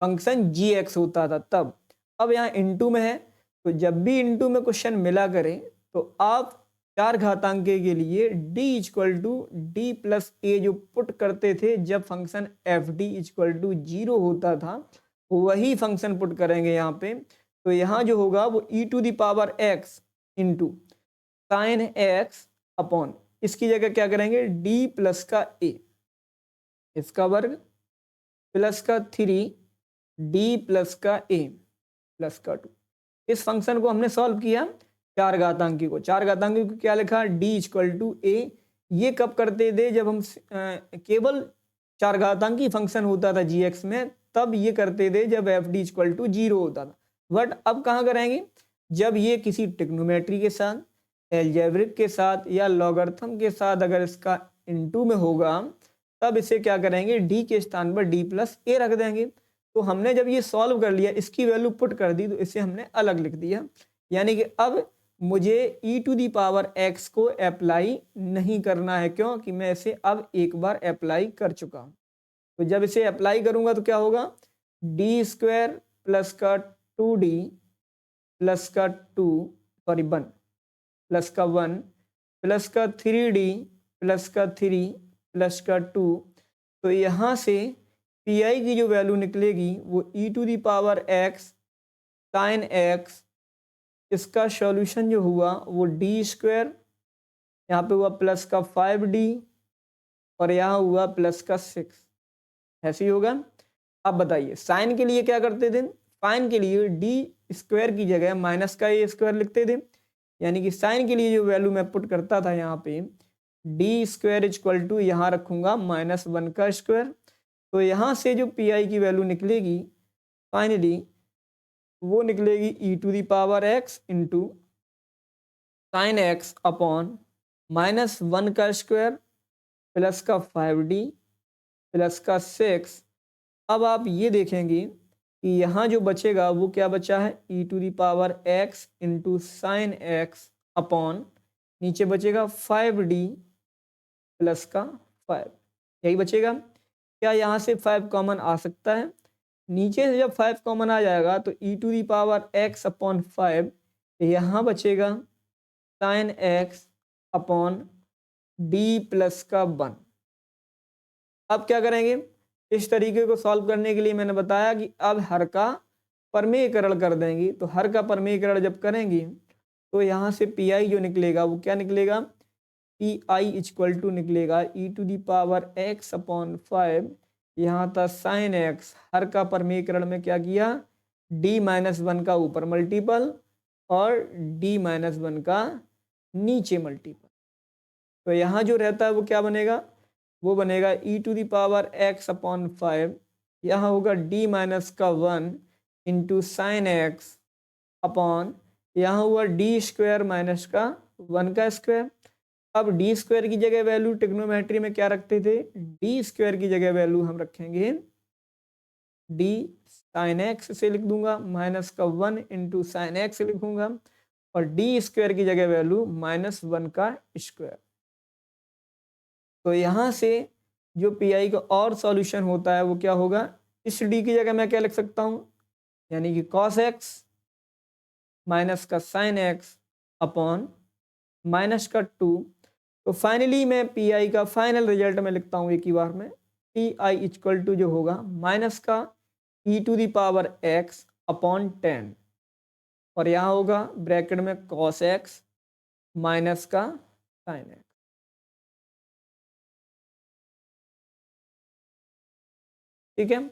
फंक्शन जी एक्स होता था तब। अब यहाँ इनटू में है तो जब भी इनटू में क्वेश्चन मिला करें तो आप चार घातांके के लिए d equal to D plus a जो पुट करते थे जब function F D equal to 0 होता था वही फंक्शन पुट करेंगे यहाँ पे। तो यहाँ जो होगा वो e⁻x into sine x upon इसकी जगह क्या करेंगे d प्लस का a इसका वर्ग प्लस का 3d प्लस का a प्लस का 2। इस फंक्शन को हमने सॉल्व किया चार घातांकी को। चार घातांकी को क्या लिखा d इक्वल टू a। ये कब करते थे जब हम केवल चार घातांकी फंक्शन होता था gx में, तब ये करते थे जब एफ डी इक्वल टू 0 होता था। बट अब कहाँ करेंगे जब ये किसी ट्रिग्नोमेट्री के साथ, एल्जेब्रिक के साथ या लॉगरिथम के साथ अगर इसका इनटू में होगा तब इसे क्या करेंगे d के स्थान पर d प्लस ए रख देंगे। तो हमने जब ये सॉल्व कर लिया इसकी वैल्यू पुट कर दी तो इसे हमने अलग लिख दिया, यानी कि अब मुझे e⁻x को अप्लाई नहीं करना है। क्यों कि मैं इसे अब एक बार अप्लाई कर चुका हूं। तो जब इसे अप्लाई करूंगा तो क्या होगा d² प्लस का 2d प्लस का 2 सॉरी 1 प्लस का 1 प्लस का 3d प्लस का 3 प्लस का 2। तो यहाँ से पीआई की जो वैल्यू निकलेगी वो e⁻x साइन एक्स, इसका सॉल्यूशन जो हुआ वो d², यहाँ पे हुआ प्लस का 5d और यहाँ हुआ प्लस का 6, ऐसे ही होगा। अब बताइए साइन के लिए क्या करते थे, साइन के लिए d² की जगह माइनस का a² लिखते थे, यानी कि साइन के लिए जो वैल्यू मैं पुट करता था यहाँ पे d² इक्वल टू यहाँ रखूंगा -1 का स्क्वायर। तो यहाँ से जो पीआई की वैल्यू निकलेगी फाइनली वो निकलेगी e⁻x into sine x upon -1 का स्क्वायर प्लस का 5d प्लस का 6। अब आप ये देखेंगे कि यहाँ जो बचेगा वो क्या बचा है e⁻x into sine x upon नीचे बचेगा 5d प्लस का 5, यही बचेगा। क्या यहाँ से 5 कॉमन आ सकता है, नीचे से जब 5 कॉमन आ जाएगा तो e⁻x अपॉन 5 यहाँ बचेगा sine x upon d plus का 1। अब क्या करेंगे इस तरीके को सॉल्व करने के लिए मैंने बताया कि अब हर का परमेयकरण कर देंगे। तो हर का परमेयकरण जब करेंगे तो यहाँ से पी आई जो निकलेगा वो क्या निकलेगा, पी आई इक्वल टू निकलेगा e to the power x upon 5, यहाँ था साइन एक्स, हर का परमीकरण में क्या किया, डी माइनस वन का ऊपर मल्टीपल और डी माइनस वन का नीचे मल्टीपल। तो यहाँ जो रहता है वो क्या बनेगा, वो बनेगा e to the power x upon 5, यहाँ होगा डी माइनस का 1 इंटू साइन एक्स अपॉन, यहाँ हुआ डी स्क्वायर माइनस का 1 का स्क्वायर। अब डी स्क्वायर की जगह वैल्यू ट्रिग्नोमेट्री में क्या रखते थे, डी स्क्वायर की जगह वैल्यू हम रखेंगे डी साइन एक्स से लिख दूंगा, माइनस का 1 इंटू साइन एक्स लिखूंगा, और डी स्क्वायर की जगह वैल्यू -1 का स्क्वायर। तो यहाँ से जो पी आई का और सॉल्यूशन होता है वो क्या होगा, इस डी की जगह मैं क्या लिख सकता हूँ, यानी कि कॉस एक्स माइनस का साइन एक्स अपॉन माइनस का 2। तो फाइनली मैं पी आई का फाइनल रिजल्ट में लिखता हूँ एक ही बार में, पी आई इक्वल टू जो होगा माइनस का e to the power x upon 10, और यहाँ होगा ब्रैकेट में कॉस एक्स माइनस का साइन एक्स। ठीक है,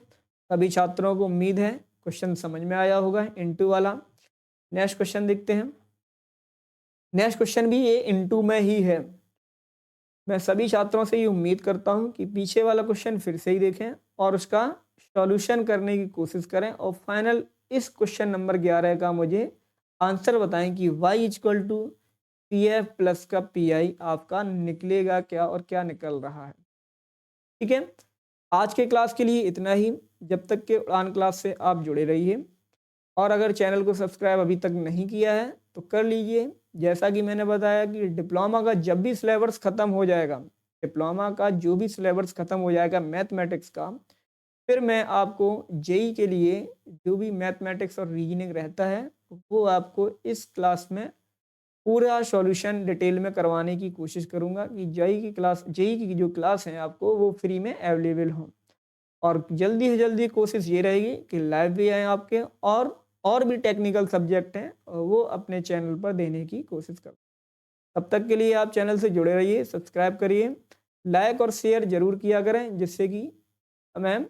सभी छात्रों को उम्मीद है क्वेश्चन समझ में आया होगा इनटू वाला। नेक्स्ट क्वेश्चन देखते हैं। नेक्स्ट क्वेश्चन भी ये इनटू में ही है। मैं सभी छात्रों से ये उम्मीद करता हूँ कि पीछे वाला क्वेश्चन फिर से ही देखें और उसका सॉल्यूशन करने की कोशिश करें, और फाइनल इस क्वेश्चन नंबर 11 का मुझे आंसर बताएं कि y equal to P F plus का पी आई आपका निकलेगा क्या और क्या निकल रहा है। ठीक है, आज के क्लास के लिए इतना ही। जब तक के उड़ान क्लास से आप जुड़े रहिए, और अगर चैनल को सब्सक्राइब अभी तक नहीं किया है तो कर लीजिए। जैसा कि मैंने बताया कि डिप्लोमा का जब भी सिलेबस ख़त्म हो जाएगा, डिप्लोमा का जो भी सिलेबस ख़त्म हो जाएगा मैथमेटिक्स का, फिर मैं आपको जेई के लिए जो भी मैथमेटिक्स और रीजनिंग रहता है वो आपको इस क्लास में पूरा सॉल्यूशन डिटेल में करवाने की कोशिश करूंगा कि जेई की जो क्लास है आपको वो फ्री में अवेलेबल हो। और जल्दी से जल्दी कोशिश ये रहेगी कि लाइव भी आए आपके, और भी टेक्निकल सब्जेक्ट हैं वो अपने चैनल पर देने की कोशिश करूँ। तब तक के लिए आप चैनल से जुड़े रहिए, सब्सक्राइब करिए, लाइक और शेयर जरूर किया करें, जिससे कि हमें